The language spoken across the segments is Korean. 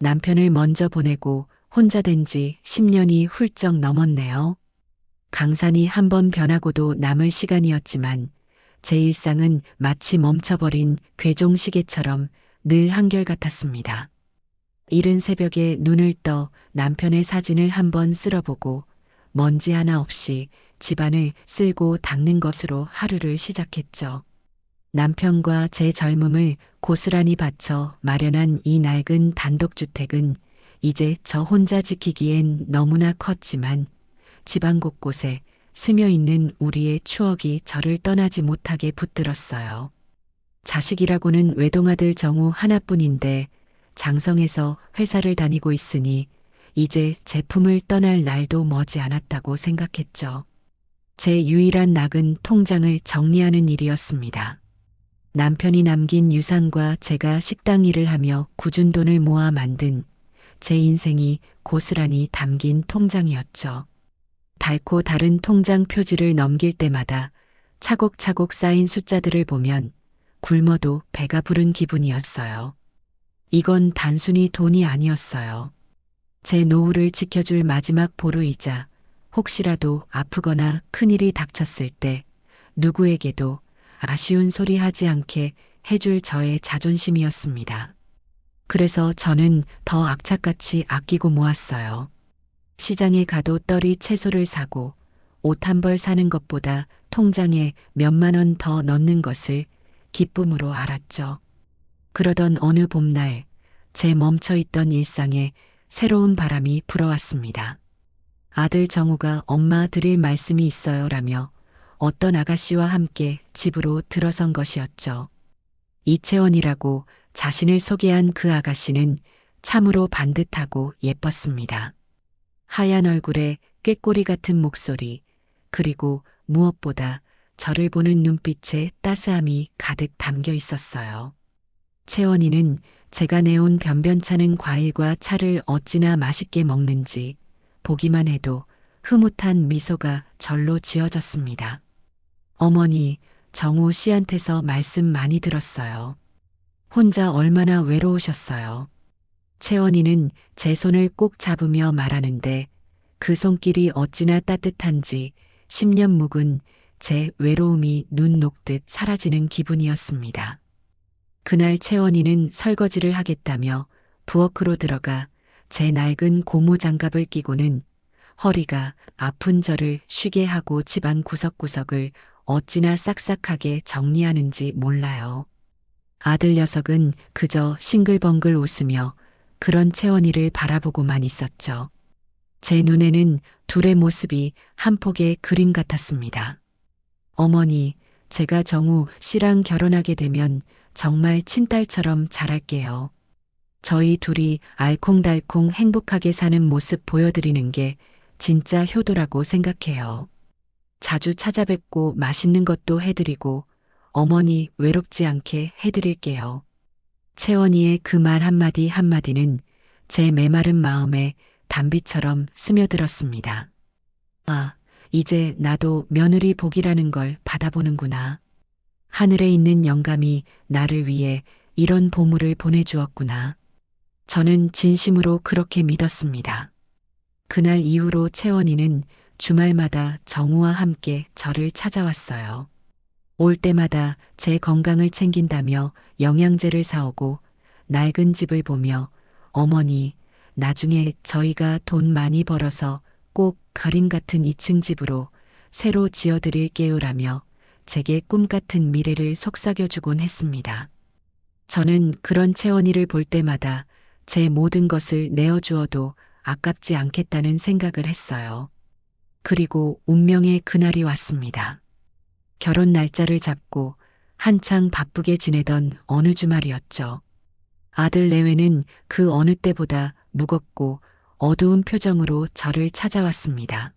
남편을 먼저 보내고 혼자 된 지 10년이 훌쩍 넘었네요. 강산이 한 번 변하고도 남을 시간이었지만 제 일상은 마치 멈춰버린 괴종시계처럼 늘 한결같았습니다. 이른 새벽에 눈을 떠 남편의 사진을 한번 쓸어보고 먼지 하나 없이 집안을 쓸고 닦는 것으로 하루를 시작했죠. 남편과 제 젊음을 고스란히 바쳐 마련한 이 낡은 단독주택은 이제 저 혼자 지키기엔 너무나 컸지만 집안 곳곳에 스며 있는 우리의 추억이 저를 떠나지 못하게 붙들었어요. 자식이라고는 외동아들 정우 하나뿐인데 장성에서 회사를 다니고 있으니 이제 제품을 떠날 날도 머지 않았다고 생각했죠. 제 유일한 낙은 통장을 정리하는 일이었습니다. 남편이 남긴 유산과 제가 식당 일을 하며 굳은 돈을 모아 만든 제 인생이 고스란히 담긴 통장이었죠. 닳고 다른 통장 표지를 넘길 때마다 차곡차곡 쌓인 숫자들을 보면 굶어도 배가 부른 기분이었어요. 이건 단순히 돈이 아니었어요. 제 노후를 지켜줄 마지막 보루이자 혹시라도 아프거나 큰일이 닥쳤을 때 누구에게도 아쉬운 소리 하지 않게 해줄 저의 자존심이었습니다. 그래서 저는 더 악착같이 아끼고 모았어요. 시장에 가도 떨이 채소를 사고 옷 한 벌 사는 것보다 통장에 몇만 원 더 넣는 것을 기쁨으로 알았죠. 그러던 어느 봄날 제 멈춰있던 일상에 새로운 바람이 불어왔습니다. 아들 정우가 엄마 드릴 말씀이 있어요라며 어떤 아가씨와 함께 집으로 들어선 것이었죠. 이채원이라고 자신을 소개한 그 아가씨는 참으로 반듯하고 예뻤습니다. 하얀 얼굴에 꾀꼬리 같은 목소리, 그리고 무엇보다 저를 보는 눈빛에 따스함이 가득 담겨 있었어요. 채원이는 제가 내온 변변찮은 과일과 차를 어찌나 맛있게 먹는지 보기만 해도 흐뭇한 미소가 절로 지어졌습니다. 어머니, 정우 씨한테서 말씀 많이 들었어요. 혼자 얼마나 외로우셨어요. 채원이는 제 손을 꼭 잡으며 말하는데 그 손길이 어찌나 따뜻한지 10년 묵은 제 외로움이 눈 녹듯 사라지는 기분이었습니다. 그날 채원이는 설거지를 하겠다며 부엌으로 들어가 제 낡은 고무 장갑을 끼고는 허리가 아픈 저를 쉬게 하고 집안 구석구석을 어찌나 싹싹하게 정리하는지 몰라요. 아들 녀석은 그저 싱글벙글 웃으며 그런 채원이를 바라보고만 있었죠. 제 눈에는 둘의 모습이 한 폭의 그림 같았습니다. 어머니, 제가 정우 씨랑 결혼하게 되면 정말 친딸처럼 잘할게요. 저희 둘이 알콩달콩 행복하게 사는 모습 보여드리는 게 진짜 효도라고 생각해요. 자주 찾아뵙고 맛있는 것도 해드리고 어머니 외롭지 않게 해드릴게요. 채원이의 그 말 한마디 한마디는 제 메마른 마음에 단비처럼 스며들었습니다. 아, 이제 나도 며느리 복이라는 걸 받아보는구나. 하늘에 있는 영감이 나를 위해 이런 보물을 보내주었구나. 저는 진심으로 그렇게 믿었습니다. 그날 이후로 채원이는 주말마다 정우와 함께 저를 찾아왔어요. 올 때마다 제 건강을 챙긴다며 영양제를 사오고 낡은 집을 보며 어머니, 나중에 저희가 돈 많이 벌어서 꼭 그림 같은 2층 집으로 새로 지어드릴게요라며 제게 꿈 같은 미래를 속삭여주곤 했습니다. 저는 그런 채원이를 볼 때마다 제 모든 것을 내어주어도 아깝지 않겠다는 생각을 했어요. 그리고 운명의 그날이 왔습니다. 결혼 날짜를 잡고 한창 바쁘게 지내던 어느 주말이었죠. 아들 내외는 그 어느 때보다 무겁고 어두운 표정으로 저를 찾아왔습니다.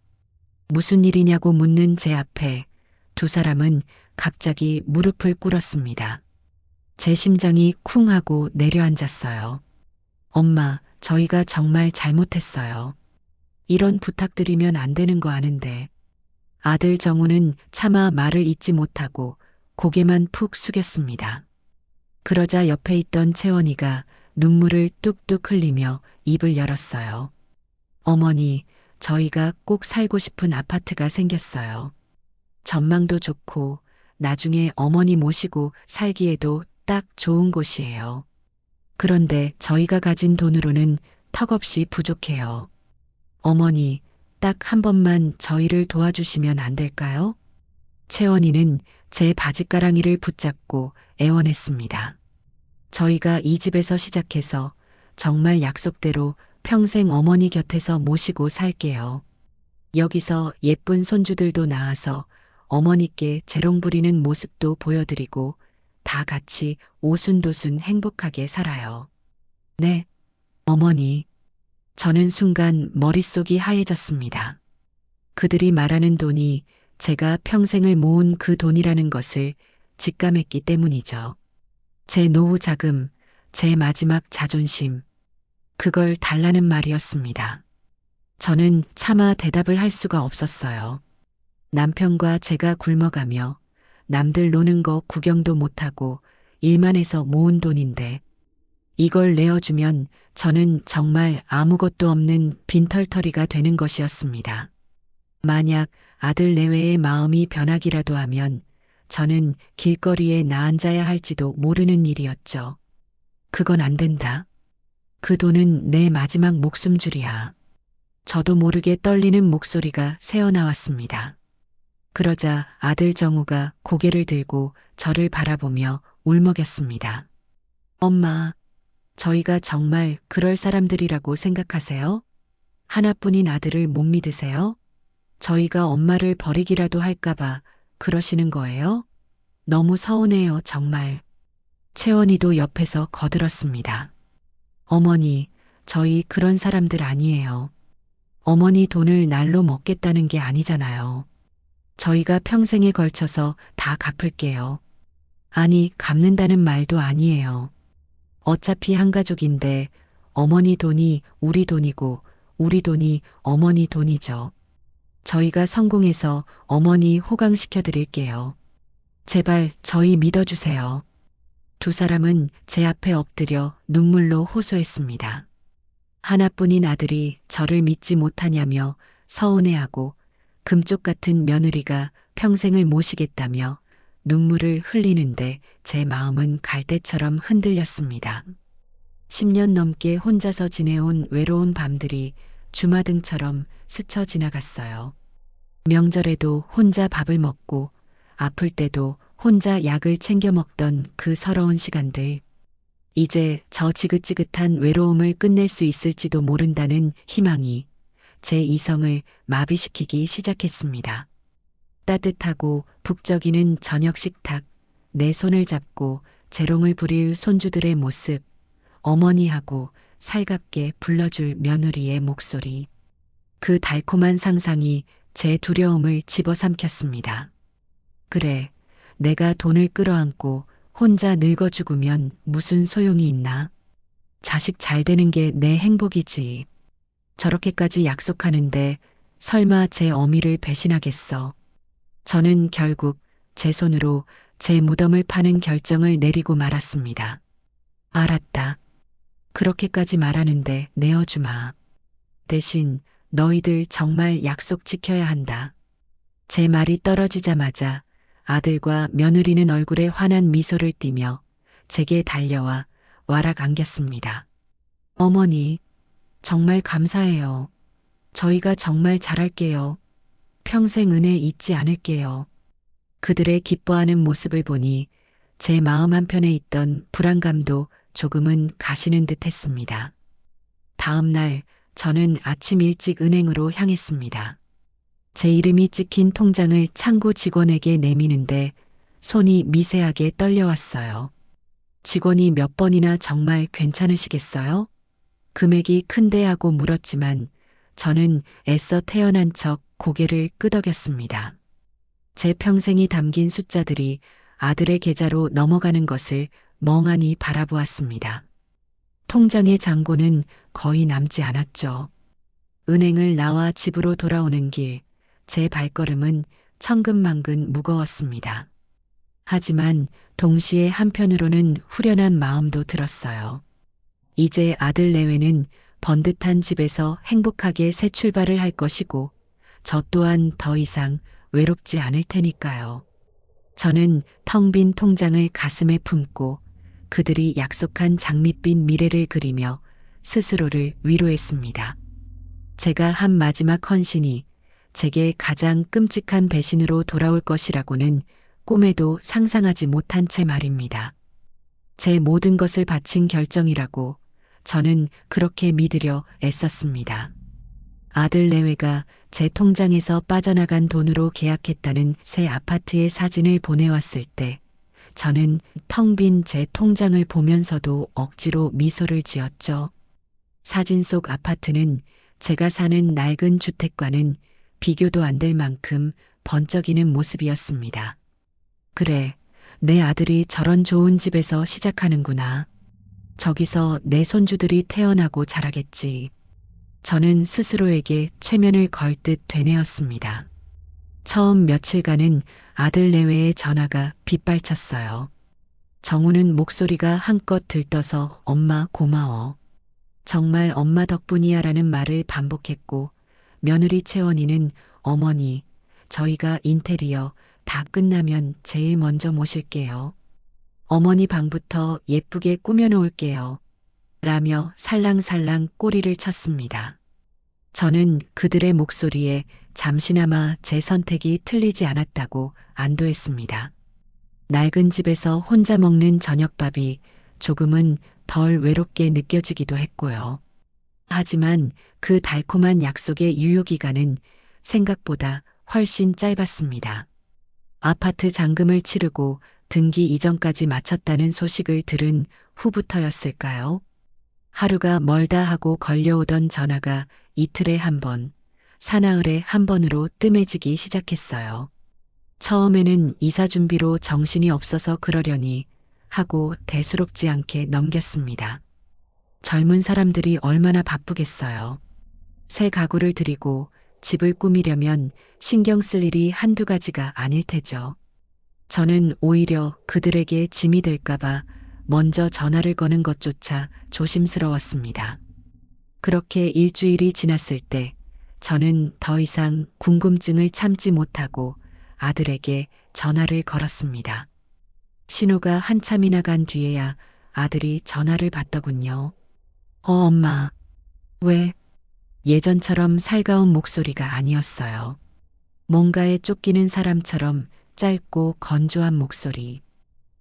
무슨 일이냐고 묻는 제 앞에 두 사람은 갑자기 무릎을 꿇었습니다. 제 심장이 쿵 하고 내려앉았어요. 엄마, 저희가 정말 잘못했어요. 이런 부탁드리면 안 되는 거 아는데. 아들 정우는 차마 말을 잇지 못하고 고개만 푹 숙였습니다. 그러자 옆에 있던 채원이가 눈물을 뚝뚝 흘리며 입을 열었어요. 어머니, 저희가 꼭 살고 싶은 아파트가 생겼어요. 전망도 좋고 나중에 어머니 모시고 살기에도 딱 좋은 곳이에요. 그런데 저희가 가진 돈으로는 턱없이 부족해요. 어머니, 딱 한 번만 저희를 도와주시면 안 될까요? 채원이는 제 바짓가랑이를 붙잡고 애원했습니다. 저희가 이 집에서 시작해서 정말 약속대로 평생 어머니 곁에서 모시고 살게요. 여기서 예쁜 손주들도 낳아서 어머니께 재롱 부리는 모습도 보여드리고 다 같이 오순도순 행복하게 살아요. 네, 어머니. 저는 순간 머릿속이 하얘졌습니다. 그들이 말하는 돈이 제가 평생을 모은 그 돈이라는 것을 직감했기 때문이죠. 제 노후 자금, 제 마지막 자존심, 그걸 달라는 말이었습니다. 저는 차마 대답을 할 수가 없었어요. 남편과 제가 굶어가며 남들 노는 거 구경도 못하고 일만 해서 모은 돈인데 이걸 내어주면 저는 정말 아무것도 없는 빈털터리가 되는 것이었습니다. 만약 아들 내외의 마음이 변하기라도 하면 저는 길거리에 나앉아야 할지도 모르는 일이었죠. 그건 안 된다. 그 돈은 내 마지막 목숨줄이야. 저도 모르게 떨리는 목소리가 새어나왔습니다. 그러자 아들 정우가 고개를 들고 저를 바라보며 울먹였습니다. 엄마, 저희가 정말 그럴 사람들이라고 생각하세요? 하나뿐인 아들을 못 믿으세요? 저희가 엄마를 버리기라도 할까봐 그러시는 거예요? 너무 서운해요, 정말. 채원이도 옆에서 거들었습니다. 어머니, 저희 그런 사람들 아니에요. 어머니 돈을 날로 먹겠다는 게 아니잖아요. 저희가 평생에 걸쳐서 다 갚을게요. 아니, 갚는다는 말도 아니에요. 어차피 한 가족인데 어머니 돈이 우리 돈이고 우리 돈이 어머니 돈이죠. 저희가 성공해서 어머니 호강시켜 드릴게요. 제발 저희 믿어주세요. 두 사람은 제 앞에 엎드려 눈물로 호소했습니다. 하나뿐인 아들이 저를 믿지 못하냐며 서운해하고 금쪽 같은 며느리가 평생을 모시겠다며 눈물을 흘리는데 제 마음은 갈대처럼 흔들렸습니다. 10년 넘게 혼자서 지내온 외로운 밤들이 주마등처럼 스쳐 지나갔어요. 명절에도 혼자 밥을 먹고 아플 때도 혼자 약을 챙겨 먹던 그 서러운 시간들. 이제 저 지긋지긋한 외로움을 끝낼 수 있을지도 모른다는 희망이 제 이성을 마비시키기 시작했습니다. 따뜻하고 북적이는 저녁 식탁, 내 손을 잡고 재롱을 부릴 손주들의 모습, 어머니하고 살갑게 불러줄 며느리의 목소리. 그 달콤한 상상이 제 두려움을 집어삼켰습니다. 그래, 내가 돈을 끌어안고 혼자 늙어 죽으면 무슨 소용이 있나? 자식 잘 되는 게 내 행복이지. 저렇게까지 약속하는데 설마 제 어미를 배신하겠어. 저는 결국 제 손으로 제 무덤을 파는 결정을 내리고 말았습니다. 알았다. 그렇게까지 말하는데 내어주마. 대신 너희들 정말 약속 지켜야 한다. 제 말이 떨어지자마자 아들과 며느리는 얼굴에 환한 미소를 띠며 제게 달려와 와락 안겼습니다. 어머니, 정말 감사해요. 저희가 정말 잘할게요. 평생 은혜 잊지 않을게요. 그들의 기뻐하는 모습을 보니 제 마음 한편에 있던 불안감도 조금은 가시는 듯 했습니다. 다음 날 저는 아침 일찍 은행으로 향했습니다. 제 이름이 찍힌 통장을 창구 직원에게 내미는데 손이 미세하게 떨려왔어요. 직원이 몇 번이나 정말 괜찮으시겠어요? 금액이 큰데 하고 물었지만 저는 애써 태어난 척 고개를 끄덕였습니다. 제 평생이 담긴 숫자들이 아들의 계좌로 넘어가는 것을 멍하니 바라보았습니다. 통장의 잔고는 거의 남지 않았죠. 은행을 나와 집으로 돌아오는 길, 제 발걸음은 천근만근 무거웠습니다. 하지만 동시에 한편으로는 후련한 마음도 들었어요. 이제 아들 내외는 번듯한 집에서 행복하게 새 출발을 할 것이고 저 또한 더 이상 외롭지 않을 테니까요. 저는 텅 빈 통장을 가슴에 품고 그들이 약속한 장밋빛 미래를 그리며 스스로를 위로했습니다. 제가 한 마지막 헌신이 제게 가장 끔찍한 배신으로 돌아올 것이라고는 꿈에도 상상하지 못한 채 말입니다. 제 모든 것을 바친 결정이라고 저는 그렇게 믿으려 애썼습니다. 아들 내외가 제 통장에서 빠져나간 돈으로 계약했다는 새 아파트의 사진을 보내왔을 때 저는 텅 빈 제 통장을 보면서도 억지로 미소를 지었죠. 사진 속 아파트는 제가 사는 낡은 주택과는 비교도 안 될 만큼 번쩍이는 모습이었습니다. 그래, 내 아들이 저런 좋은 집에서 시작하는구나. 저기서 내 손주들이 태어나고 자라겠지. 저는 스스로에게 최면을 걸 듯 되뇌었습니다. 처음 며칠간은 아들 내외의 전화가 빗발쳤어요. 정우는 목소리가 한껏 들떠서 엄마 고마워. 정말 엄마 덕분이야 라는 말을 반복했고 며느리 채원이는 어머니, 저희가 인테리어 다 끝나면 제일 먼저 모실게요. 어머니 방부터 예쁘게 꾸며놓을게요. 라며 살랑살랑 꼬리를 쳤습니다. 저는 그들의 목소리에 잠시나마 제 선택이 틀리지 않았다고 안도했습니다. 낡은 집에서 혼자 먹는 저녁밥이 조금은 덜 외롭게 느껴지기도 했고요. 하지만 그 달콤한 약속의 유효기간은 생각보다 훨씬 짧았습니다. 아파트 잔금을 치르고 등기 이전까지 마쳤다는 소식을 들은 후부터였을까요? 하루가 멀다 하고 걸려오던 전화가 이틀에 한 번, 사나흘에 한 번으로 뜸해지기 시작했어요. 처음에는 이사 준비로 정신이 없어서 그러려니 하고 대수롭지 않게 넘겼습니다. 젊은 사람들이 얼마나 바쁘겠어요. 새 가구를 들이고 집을 꾸미려면 신경 쓸 일이 한두 가지가 아닐 테죠. 저는 오히려 그들에게 짐이 될까봐 먼저 전화를 거는 것조차 조심스러웠습니다. 그렇게 일주일이 지났을 때 저는 더 이상 궁금증을 참지 못하고 아들에게 전화를 걸었습니다. 신호가 한참이나 간 뒤에야 아들이 전화를 받더군요. 엄마. 왜? 예전처럼 살가운 목소리가 아니었어요. 뭔가에 쫓기는 사람처럼 짧고 건조한 목소리.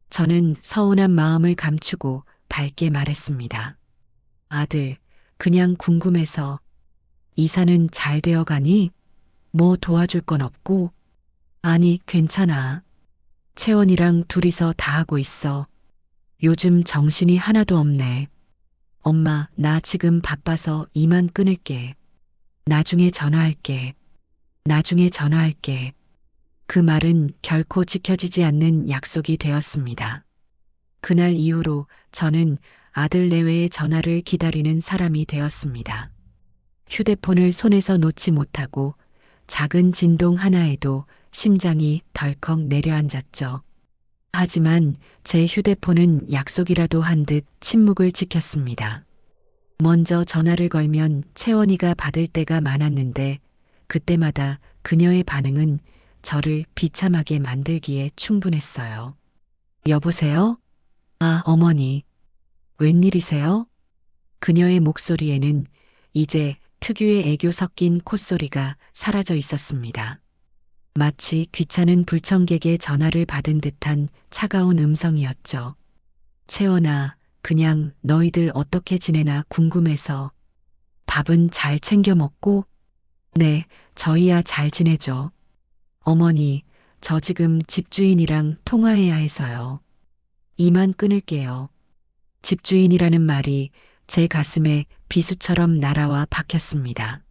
저는 서운한 마음을 감추고 밝게 말했습니다. 아들, 그냥 궁금해서. 이사는 잘 되어 가니? 뭐 도와줄 건 없고? 아니, 괜찮아. 채원이랑 둘이서 다 하고 있어. 요즘 정신이 하나도 없네. 엄마, 나 지금 바빠서 이만 끊을게. 나중에 전화할게. 나중에 전화할게. 그 말은 결코 지켜지지 않는 약속이 되었습니다. 그날 이후로 저는 아들 내외의 전화를 기다리는 사람이 되었습니다. 휴대폰을 손에서 놓지 못하고 작은 진동 하나에도 심장이 덜컥 내려앉았죠. 하지만 제 휴대폰은 약속이라도 한 듯 침묵을 지켰습니다. 먼저 전화를 걸면 채원이가 받을 때가 많았는데 그때마다 그녀의 반응은 저를 비참하게 만들기에 충분했어요. 여보세요? 아, 어머니. 웬일이세요? 그녀의 목소리에는 이제 특유의 애교 섞인 콧소리가 사라져 있었습니다. 마치 귀찮은 불청객의 전화를 받은 듯한 차가운 음성이었죠. 채원아, 그냥 너희들 어떻게 지내나 궁금해서. 밥은 잘 챙겨 먹고? 네, 저희야 잘 지내죠. 어머니, 저 지금 집주인이랑 통화해야 해서요. 이만 끊을게요. 집주인이라는 말이 제 가슴에 비수처럼 날아와 박혔습니다.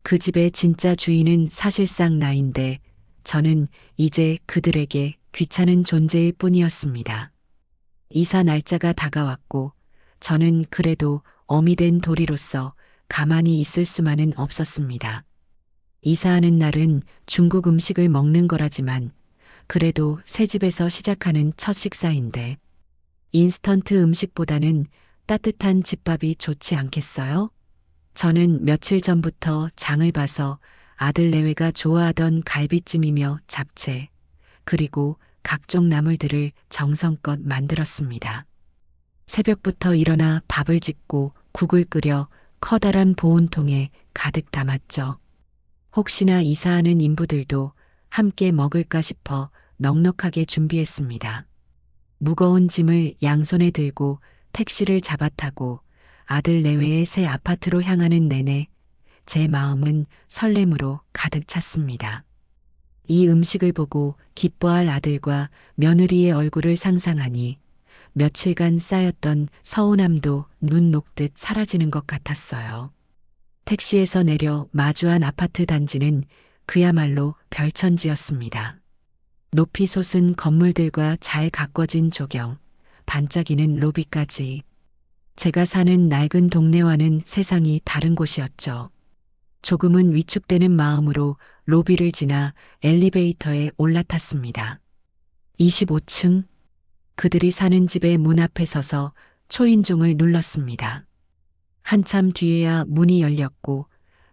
그 집의 진짜 주인은 사실상 나인데 저는 이제 그들에게 귀찮은 존재일 뿐이었습니다. 이사 날짜가 다가왔고 저는 그래도 어미 된 도리로서 가만히 있을 수만은 없었습니다. 이사하는 날은 중국 음식을 먹는 거라지만 그래도 새 집에서 시작하는 첫 식사인데 인스턴트 음식보다는 따뜻한 집밥이 좋지 않겠어요? 저는 며칠 전부터 장을 봐서 아들 내외가 좋아하던 갈비찜이며 잡채, 그리고 각종 나물들을 정성껏 만들었습니다. 새벽부터 일어나 밥을 짓고 국을 끓여 커다란 보온통에 가득 담았죠. 혹시나 이사하는 인부들도 함께 먹을까 싶어 넉넉하게 준비했습니다. 무거운 짐을 양손에 들고 택시를 잡아타고 아들 내외의 새 아파트로 향하는 내내 제 마음은 설렘으로 가득 찼습니다. 이 음식을 보고 기뻐할 아들과 며느리의 얼굴을 상상하니 며칠간 쌓였던 서운함도 눈 녹듯 사라지는 것 같았어요. 택시에서 내려 마주한 아파트 단지는 그야말로 별천지였습니다. 높이 솟은 건물들과 잘 가꿔진 조경, 반짝이는 로비까지. 제가 사는 낡은 동네와는 세상이 다른 곳이었죠. 조금은 위축되는 마음으로 로비를 지나 엘리베이터에 올라탔습니다. 25층. 그들이 사는 집의 문 앞에 서서 초인종을 눌렀습니다. 한참 뒤에야 문이 열렸고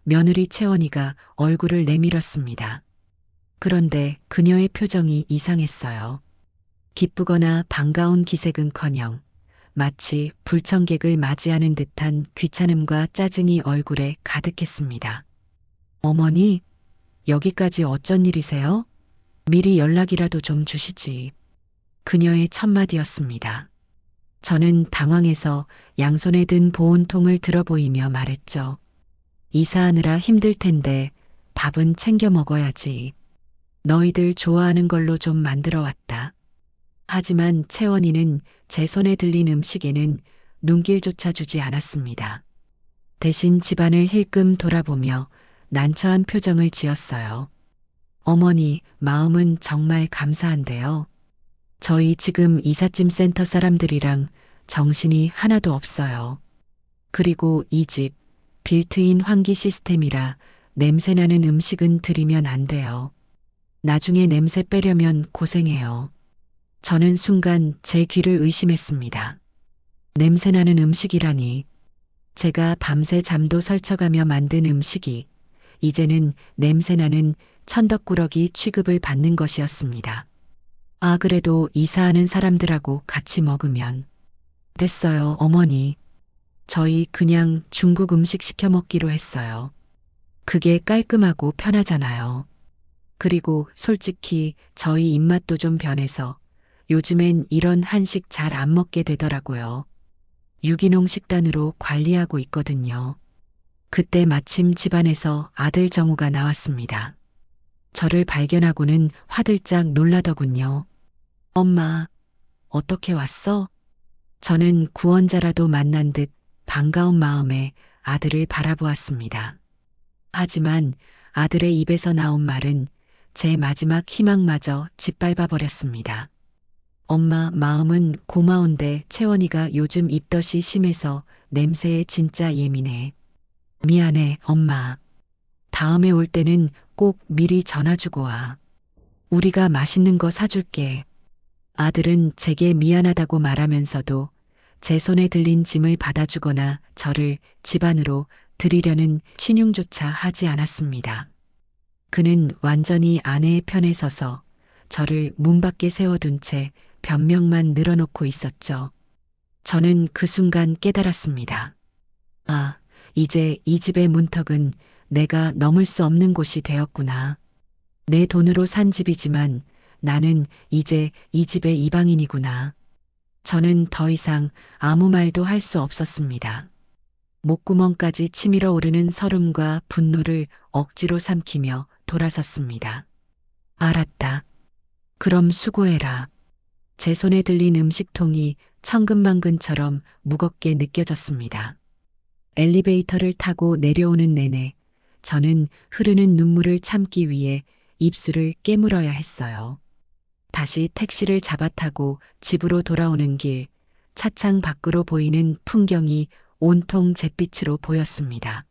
며느리 채원이가 얼굴을 내밀었습니다. 그런데 그녀의 표정이 이상했어요. 기쁘거나 반가운 기색은커녕 마치 불청객을 맞이하는 듯한 귀찮음과 짜증이 얼굴에 가득했습니다. 어머니, 여기까지 어쩐 일이세요? 미리 연락이라도 좀 주시지. 그녀의 첫마디였습니다. 저는 당황해서 양손에 든 보온통을 들어보이며 말했죠. 이사하느라 힘들 텐데 밥은 챙겨 먹어야지. 너희들 좋아하는 걸로 좀 만들어 왔다. 하지만 채원이는 제 손에 들린 음식에는 눈길조차 주지 않았습니다. 대신 집안을 힐끔 돌아보며 난처한 표정을 지었어요. 어머니, 마음은 정말 감사한데요. 저희 지금 이삿짐 센터 사람들이랑 정신이 하나도 없어요. 그리고 이 집 빌트인 환기 시스템이라 냄새나는 음식은 드리면 안 돼요. 나중에 냄새 빼려면 고생해요. 저는 순간 제 귀를 의심했습니다. 냄새나는 음식이라니. 제가 밤새 잠도 설쳐가며 만든 음식이 이제는 냄새나는 천덕꾸러기 취급을 받는 것이었습니다. 아, 그래도 이사하는 사람들하고 같이 먹으면. 됐어요, 어머니. 저희 그냥 중국 음식 시켜 먹기로 했어요. 그게 깔끔하고 편하잖아요. 그리고 솔직히 저희 입맛도 좀 변해서 요즘엔 이런 한식 잘 안 먹게 되더라고요. 유기농 식단으로 관리하고 있거든요. 그때 마침 집안에서 아들 정우가 나왔습니다. 저를 발견하고는 화들짝 놀라더군요. 엄마, 어떻게 왔어? 저는 구원자라도 만난 듯 반가운 마음에 아들을 바라보았습니다. 하지만 아들의 입에서 나온 말은 제 마지막 희망마저 짓밟아 버렸습니다. 엄마, 마음은 고마운데 채원이가 요즘 입덧이 심해서 냄새에 진짜 예민해. 미안해, 엄마. 다음에 올 때는 꼭 미리 전화주고 와. 우리가 맛있는 거 사줄게. 아들은 제게 미안하다고 말하면서도 제 손에 들린 짐을 받아주거나 저를 집 안으로 들이려는 신용조차 하지 않았습니다. 그는 완전히 아내의 편에 서서 저를 문 밖에 세워둔 채 변명만 늘어놓고 있었죠. 저는 그 순간 깨달았습니다. 아, 이제 이 집의 문턱은 내가 넘을 수 없는 곳이 되었구나. 내 돈으로 산 집이지만 나는 이제 이 집의 이방인이구나. 저는 더 이상 아무 말도 할 수 없었습니다. 목구멍까지 치밀어 오르는 설움과 분노를 억지로 삼키며 돌아섰습니다. 알았다. 그럼 수고해라. 제 손에 들린 음식통이 천근만근처럼 무겁게 느껴졌습니다. 엘리베이터를 타고 내려오는 내내 저는 흐르는 눈물을 참기 위해 입술을 깨물어야 했어요. 다시 택시를 잡아타고 집으로 돌아오는 길, 차창 밖으로 보이는 풍경이 온통 잿빛으로 보였습니다.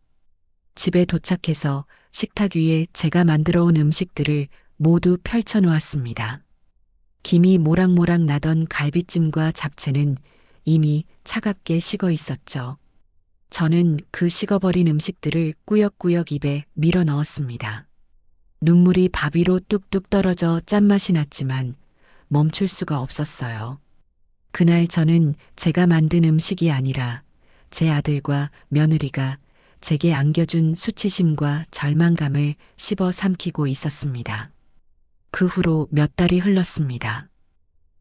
집에 도착해서 식탁 위에 제가 만들어 온 음식들을 모두 펼쳐 놓았습니다. 김이 모락모락 나던 갈비찜과 잡채는 이미 차갑게 식어 있었죠. 저는 그 식어버린 음식들을 꾸역꾸역 입에 밀어 넣었습니다. 눈물이 밥 위로 뚝뚝 떨어져 짠맛이 났지만 멈출 수가 없었어요. 그날 저는 제가 만든 음식이 아니라 제 아들과 며느리가 제게 안겨준 수치심과 절망감을 씹어 삼키고 있었습니다. 그 후로 몇 달이 흘렀습니다.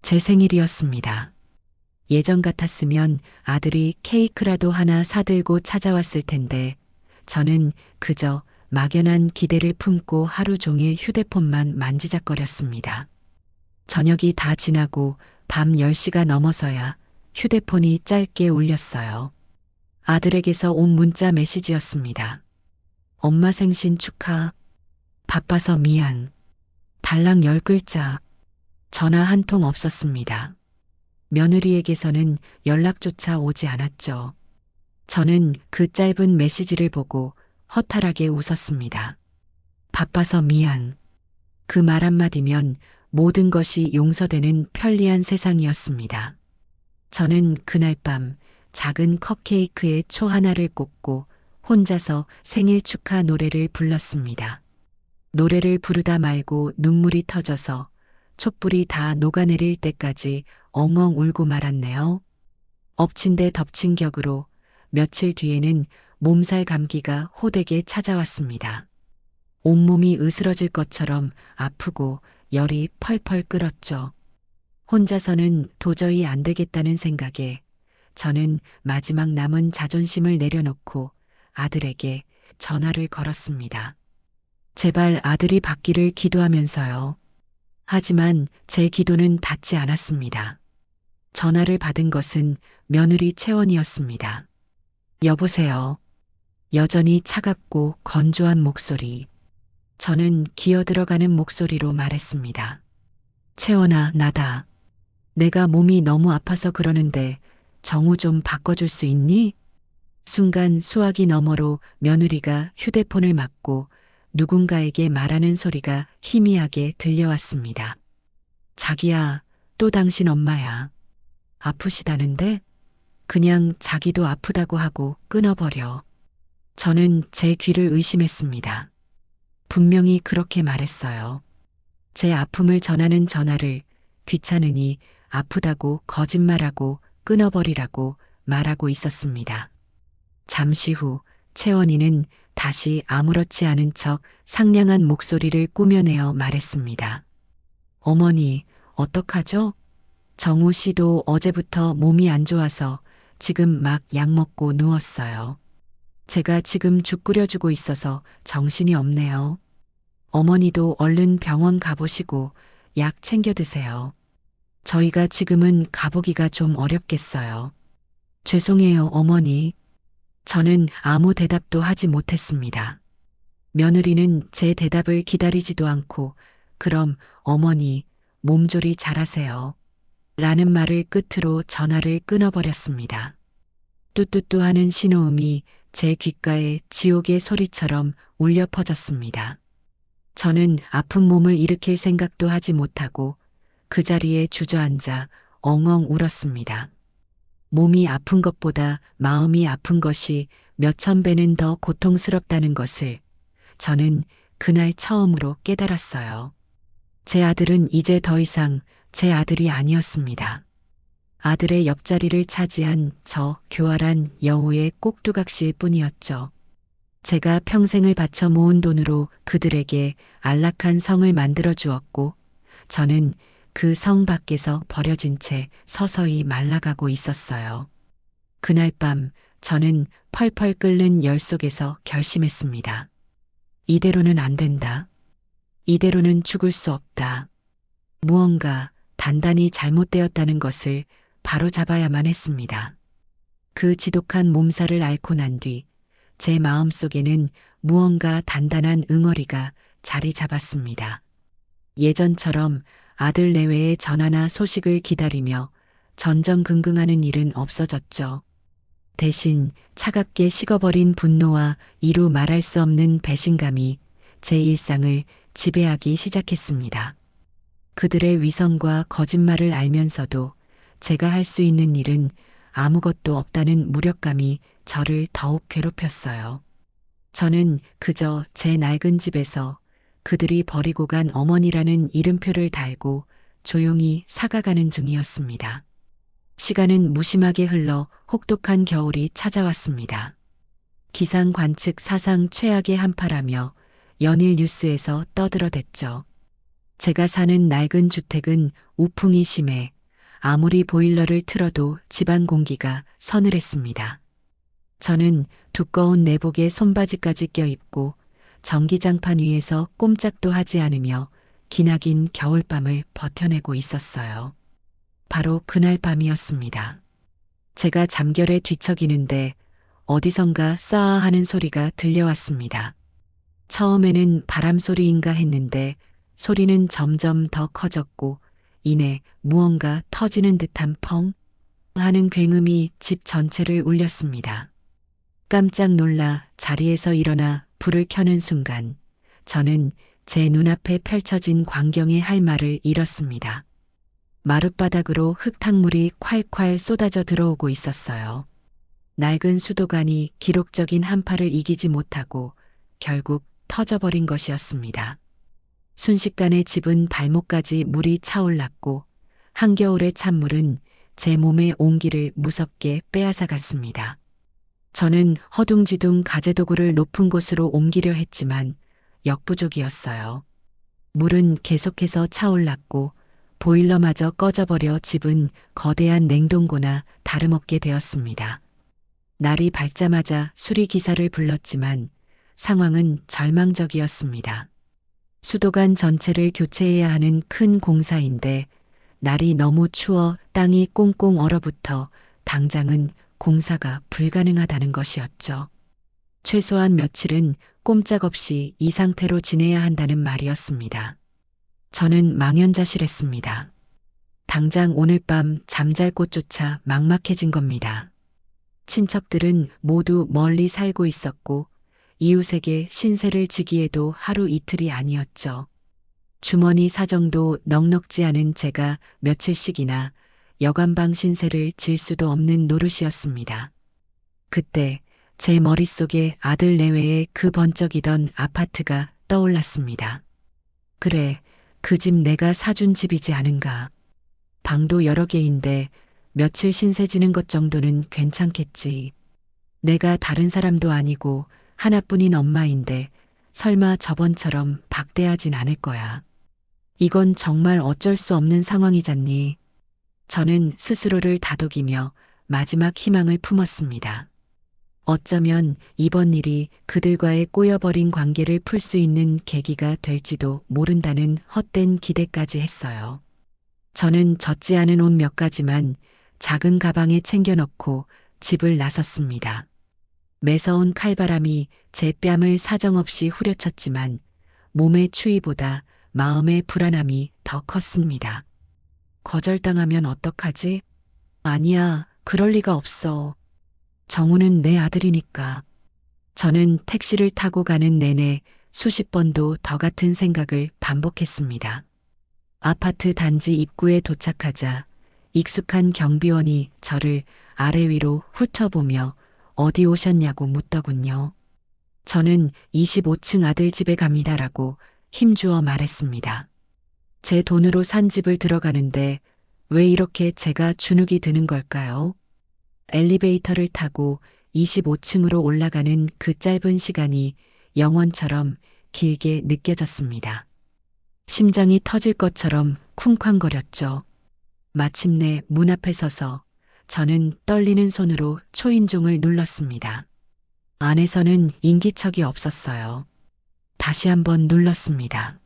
제 생일이었습니다. 예전 같았으면 아들이 케이크라도 하나 사들고 찾아왔을 텐데 저는 그저 막연한 기대를 품고 하루 종일 휴대폰만 만지작거렸습니다. 저녁이 다 지나고 밤 10시가 넘어서야 휴대폰이 짧게 울렸어요. 아들에게서 온 문자 메시지였습니다. 엄마 생신 축하. 바빠서 미안. 달랑 10글자. 전화 한 통 없었습니다. 며느리에게서는 연락조차 오지 않았죠. 저는 그 짧은 메시지를 보고 허탈하게 웃었습니다. 바빠서 미안. 그 말 한마디면 모든 것이 용서되는 편리한 세상이었습니다. 저는 그날 밤 작은 컵케이크에 초 하나를 꽂고 혼자서 생일 축하 노래를 불렀습니다. 노래를 부르다 말고 눈물이 터져서 촛불이 다 녹아내릴 때까지 엉엉 울고 말았네요. 엎친 데 덮친 격으로 며칠 뒤에는 몸살 감기가 호되게 찾아왔습니다. 온몸이 으스러질 것처럼 아프고 열이 펄펄 끓었죠. 혼자서는 도저히 안 되겠다는 생각에 저는 마지막 남은 자존심을 내려놓고 아들에게 전화를 걸었습니다. 제발 아들이 받기를 기도하면서요. 하지만 제 기도는 닿지 않았습니다. 전화를 받은 것은 며느리 채원이었습니다. 여보세요. 여전히 차갑고 건조한 목소리. 저는 기어들어가는 목소리로 말했습니다. 채원아, 나다. 내가 몸이 너무 아파서 그러는데 정우 좀 바꿔줄 수 있니? 순간 수화기 너머로 며느리가 휴대폰을 막고 누군가에게 말하는 소리가 희미하게 들려왔습니다. 자기야, 또 당신 엄마야. 아프시다는데? 그냥 자기도 아프다고 하고 끊어버려. 저는 제 귀를 의심했습니다. 분명히 그렇게 말했어요. 제 아픔을 전하는 전화를 귀찮으니 아프다고 거짓말하고 끊어버리라고 말하고 있었습니다. 잠시 후 채원이는 다시 아무렇지 않은 척 상냥한 목소리를 꾸며내어 말했습니다. 어머니, 어떡하죠? 정우 씨도 어제부터 몸이 안 좋아서 지금 막 약 먹고 누웠어요. 제가 지금 죽 끓여주고 있어서 정신이 없네요. 어머니도 얼른 병원 가보시고 약 챙겨 드세요. 저희가 지금은 가보기가 좀 어렵겠어요. 죄송해요, 어머니. 저는 아무 대답도 하지 못했습니다. 며느리는 제 대답을 기다리지도 않고 그럼 어머니 몸조리 잘하세요. 라는 말을 끝으로 전화를 끊어버렸습니다. 뚜뚜뚜 하는 신호음이 제 귓가에 지옥의 소리처럼 울려 퍼졌습니다. 저는 아픈 몸을 일으킬 생각도 하지 못하고 그 자리에 주저앉아 엉엉 울었습니다. 몸이 아픈 것보다 마음이 아픈 것이 몇천 배는 더 고통스럽다는 것을 저는 그날 처음으로 깨달았어요. 제 아들은 이제 더 이상 제 아들이 아니었습니다. 아들의 옆자리를 차지한 저 교활한 여우의 꼭두각시일 뿐이었죠. 제가 평생을 바쳐 모은 돈으로 그들에게 안락한 성을 만들어 주었고 저는 그 성 밖에서 버려진 채 서서히 말라가고 있었어요. 그날 밤 저는 펄펄 끓는 열 속에서 결심했습니다. 이대로는 안 된다. 이대로는 죽을 수 없다. 무언가 단단히 잘못되었다는 것을 바로잡아야만 했습니다. 그 지독한 몸살을 앓고 난 뒤 제 마음속에는 무언가 단단한 응어리가 자리 잡았습니다. 예전처럼 아들 내외의 전화나 소식을 기다리며 전전긍긍하는 일은 없어졌죠. 대신 차갑게 식어버린 분노와 이루 말할 수 없는 배신감이 제 일상을 지배하기 시작했습니다. 그들의 위선과 거짓말을 알면서도 제가 할 수 있는 일은 아무것도 없다는 무력감이 저를 더욱 괴롭혔어요. 저는 그저 제 낡은 집에서 그들이 버리고 간 어머니라는 이름표를 달고 조용히 사가가는 중이었습니다. 시간은 무심하게 흘러 혹독한 겨울이 찾아왔습니다. 기상 관측 사상 최악의 한파라며 연일 뉴스에서 떠들어댔죠. 제가 사는 낡은 주택은 우풍이 심해 아무리 보일러를 틀어도 집안 공기가 서늘했습니다. 저는 두꺼운 내복에 손바지까지 껴입고 전기장판 위에서 꼼짝도 하지 않으며 기나긴 겨울밤을 버텨내고 있었어요. 바로 그날 밤이었습니다. 제가 잠결에 뒤척이는데 어디선가 싸아 하는 소리가 들려왔습니다. 처음에는 바람 소리인가 했는데 소리는 점점 더 커졌고 이내 무언가 터지는 듯한 펑 하는 굉음이 집 전체를 울렸습니다. 깜짝 놀라 자리에서 일어나 불을 켜는 순간 저는 제 눈앞에 펼쳐진 광경의 할 말을 잃었습니다. 마룻바닥으로 흙탕물이 콸콸 쏟아져 들어오고 있었어요. 낡은 수도관이 기록적인 한파를 이기지 못하고 결국 터져버린 것이었습니다. 순식간에 집은 발목까지 물이 차올랐고 한겨울의 찬물은 제 몸의 온기를 무섭게 빼앗아갔습니다. 저는 허둥지둥 가재도구를 높은 곳으로 옮기려 했지만 역부족이었어요. 물은 계속해서 차올랐고 보일러마저 꺼져버려 집은 거대한 냉동고나 다름없게 되었습니다. 날이 밝자마자 수리기사를 불렀지만 상황은 절망적이었습니다. 수도관 전체를 교체해야 하는 큰 공사인데 날이 너무 추워 땅이 꽁꽁 얼어붙어 당장은 공사가 불가능하다는 것이었죠. 최소한 며칠은 꼼짝없이 이 상태로 지내야 한다는 말이었습니다. 저는 망연자실했습니다. 당장 오늘 밤 잠잘 곳조차 막막해진 겁니다. 친척들은 모두 멀리 살고 있었고 이웃에게 신세를 지기에도 하루 이틀이 아니었죠. 주머니 사정도 넉넉지 않은 제가 며칠씩이나 여관방 신세를 질 수도 없는 노릇이었습니다. 그때 제 머릿속에 아들 내외의 그 번쩍이던 아파트가 떠올랐습니다. 그래, 그 집 내가 사준 집이지 않은가. 방도 여러 개인데 며칠 신세 지는 것 정도는 괜찮겠지. 내가 다른 사람도 아니고 하나뿐인 엄마인데 설마 저번처럼 박대하진 않을 거야. 이건 정말 어쩔 수 없는 상황이잖니. 저는 스스로를 다독이며 마지막 희망을 품었습니다. 어쩌면 이번 일이 그들과의 꼬여버린 관계를 풀 수 있는 계기가 될지도 모른다는 헛된 기대까지 했어요. 저는 젖지 않은 옷 몇 가지만 작은 가방에 챙겨 넣고 집을 나섰습니다. 매서운 칼바람이 제 뺨을 사정없이 후려쳤지만 몸의 추위보다 마음의 불안함이 더 컸습니다. 거절당하면 어떡하지? 아니야, 그럴 리가 없어. 정우는 내 아들이니까. 저는 택시를 타고 가는 내내 수십 번도 더 같은 생각을 반복했습니다. 아파트 단지 입구에 도착하자 익숙한 경비원이 저를 아래 위로 훑어보며 어디 오셨냐고 묻더군요. 저는 25층 아들 집에 갑니다라고 힘주어 말했습니다. 제 돈으로 산 집을 들어가는데 왜 이렇게 제가 주눅이 드는 걸까요? 엘리베이터를 타고 25층으로 올라가는 그 짧은 시간이 영원처럼 길게 느껴졌습니다. 심장이 터질 것처럼 쿵쾅거렸죠. 마침내 문 앞에 서서 저는 떨리는 손으로 초인종을 눌렀습니다. 안에서는 인기척이 없었어요. 다시 한번 눌렀습니다.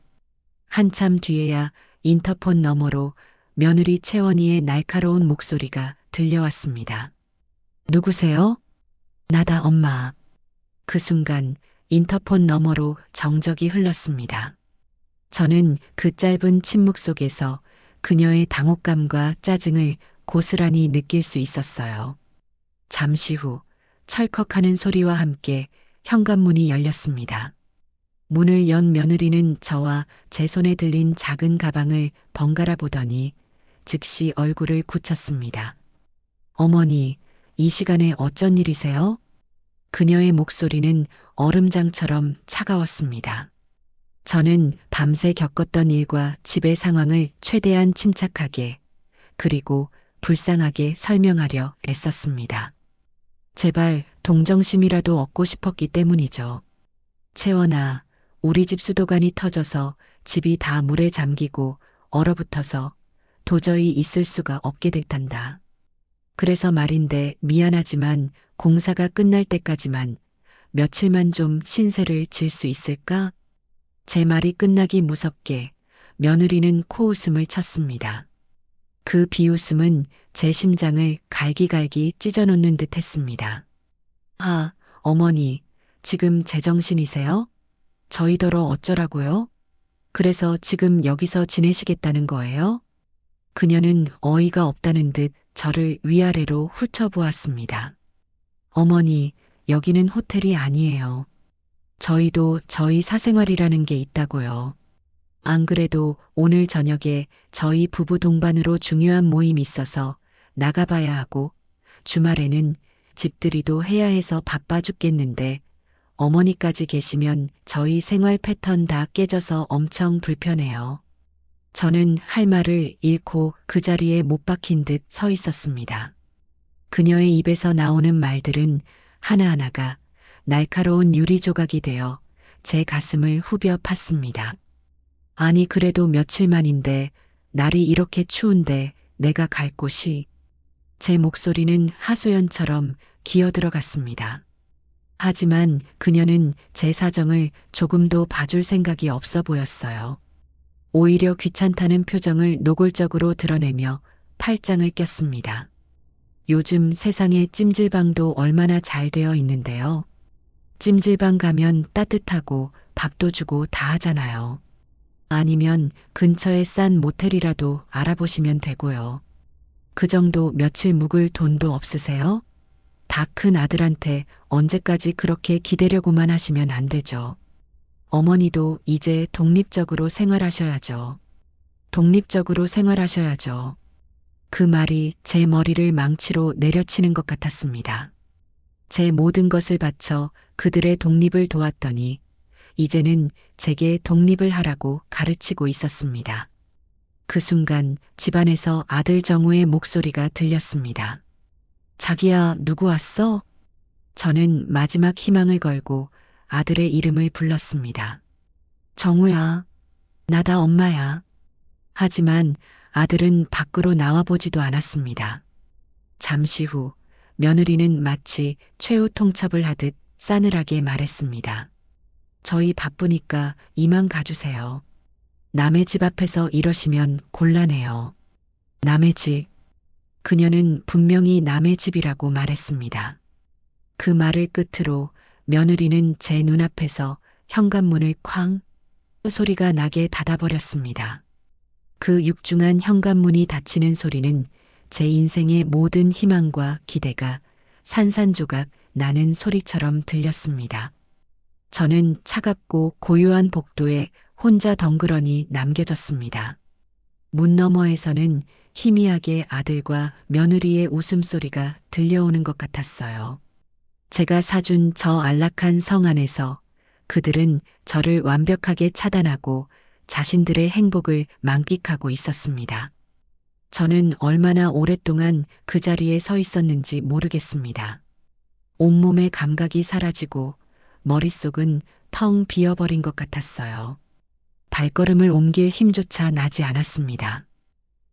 한참 뒤에야 인터폰 너머로 며느리 채원이의 날카로운 목소리가 들려왔습니다. 누구세요? 나다, 엄마. 그 순간 인터폰 너머로 정적이 흘렀습니다. 저는 그 짧은 침묵 속에서 그녀의 당혹감과 짜증을 고스란히 느낄 수 있었어요. 잠시 후 철컥하는 소리와 함께 현관문이 열렸습니다. 문을 연 며느리는 저와 제 손에 들린 작은 가방을 번갈아 보더니 즉시 얼굴을 굳혔습니다. 어머니, 이 시간에 어쩐 일이세요? 그녀의 목소리는 얼음장처럼 차가웠습니다. 저는 밤새 겪었던 일과 집의 상황을 최대한 침착하게 그리고 불쌍하게 설명하려 애썼습니다. 제발 동정심이라도 얻고 싶었기 때문이죠. 채원아, 우리 집 수도관이 터져서 집이 다 물에 잠기고 얼어붙어서 도저히 있을 수가 없게 됐단다. 그래서 말인데 미안하지만 공사가 끝날 때까지만 며칠만 좀 신세를 질 수 있을까? 제 말이 끝나기 무섭게 며느리는 코웃음을 쳤습니다. 그 비웃음은 제 심장을 갈기갈기 찢어놓는 듯 했습니다. 아, 어머니, 지금 제정신이세요? 저희더러 어쩌라고요? 그래서 지금 여기서 지내시겠다는 거예요? 그녀는 어이가 없다는 듯 저를 위아래로 훑어보았습니다. 어머니, 여기는 호텔이 아니에요. 저희도 저희 사생활이라는 게 있다고요. 안 그래도 오늘 저녁에 저희 부부 동반으로 중요한 모임이 있어서 나가봐야 하고 주말에는 집들이도 해야 해서 바빠 죽겠는데 어머니까지 계시면 저희 생활 패턴 다 깨져서 엄청 불편해요. 저는 할 말을 잃고 그 자리에 못 박힌 듯 서 있었습니다. 그녀의 입에서 나오는 말들은 하나하나가 날카로운 유리 조각이 되어 제 가슴을 후벼 팠습니다. 아니 그래도 며칠만인데 날이 이렇게 추운데 내가 갈 곳이 제 목소리는 하소연처럼 기어들어갔습니다. 하지만 그녀는 제 사정을 조금도 봐줄 생각이 없어 보였어요. 오히려 귀찮다는 표정을 노골적으로 드러내며 팔짱을 꼈습니다. 요즘 세상에 찜질방도 얼마나 잘 되어 있는데요. 찜질방 가면 따뜻하고 밥도 주고 다 하잖아요. 아니면 근처에 싼 모텔이라도 알아보시면 되고요. 그 정도 며칠 묵을 돈도 없으세요? 다 큰 아들한테 언제까지 그렇게 기대려고만 하시면 안 되죠. 어머니도 이제 독립적으로 생활하셔야죠. 독립적으로 생활하셔야죠. 그 말이 제 머리를 망치로 내려치는 것 같았습니다. 제 모든 것을 바쳐 그들의 독립을 도왔더니 이제는 제게 독립을 하라고 가르치고 있었습니다. 그 순간 집안에서 아들 정우의 목소리가 들렸습니다. 자기야, 누구 왔어? 저는 마지막 희망을 걸고 아들의 이름을 불렀습니다. 정우야, 나다 엄마야. 하지만 아들은 밖으로 나와보지도 않았습니다. 잠시 후 며느리는 마치 최후 통첩을 하듯 싸늘하게 말했습니다. 저희 바쁘니까 이만 가주세요. 남의 집 앞에서 이러시면 곤란해요. 남의 집. 그녀는 분명히 남의 집이라고 말했습니다. 그 말을 끝으로 며느리는 제 눈앞에서 현관문을 쾅 소리가 나게 닫아버렸습니다. 그 육중한 현관문이 닫히는 소리는 제 인생의 모든 희망과 기대가 산산조각 나는 소리처럼 들렸습니다. 저는 차갑고 고요한 복도에 혼자 덩그러니 남겨졌습니다. 문 너머에서는 희미하게 아들과 며느리의 웃음소리가 들려오는 것 같았어요. 제가 사준 저 안락한 성 안에서 그들은 저를 완벽하게 차단하고 자신들의 행복을 만끽하고 있었습니다. 저는 얼마나 오랫동안 그 자리에 서 있었는지 모르겠습니다. 온몸의 감각이 사라지고 머릿속은 텅 비어버린 것 같았어요. 발걸음을 옮길 힘조차 나지 않았습니다.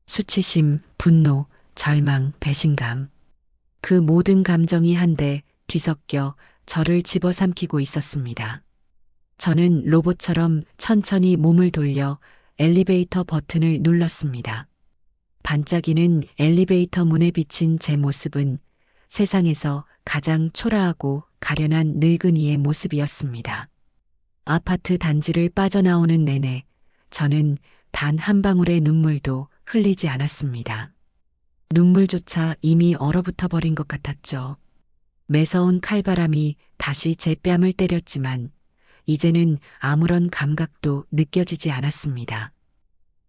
수치심, 분노, 절망, 배신감. 그 모든 감정이 한데 뒤섞여 저를 집어삼키고 있었습니다. 저는 로봇처럼 천천히 몸을 돌려 엘리베이터 버튼을 눌렀습니다. 반짝이는 엘리베이터 문에 비친 제 모습은 세상에서 가장 초라하고 가련한 늙은이의 모습이었습니다. 아파트 단지를 빠져나오는 내내 저는 단 한 방울의 눈물도 흘리지 않았습니다. 눈물조차 이미 얼어붙어 버린 것 같았죠. 매서운 칼바람이 다시 제 뺨을 때렸지만 이제는 아무런 감각도 느껴지지 않았습니다.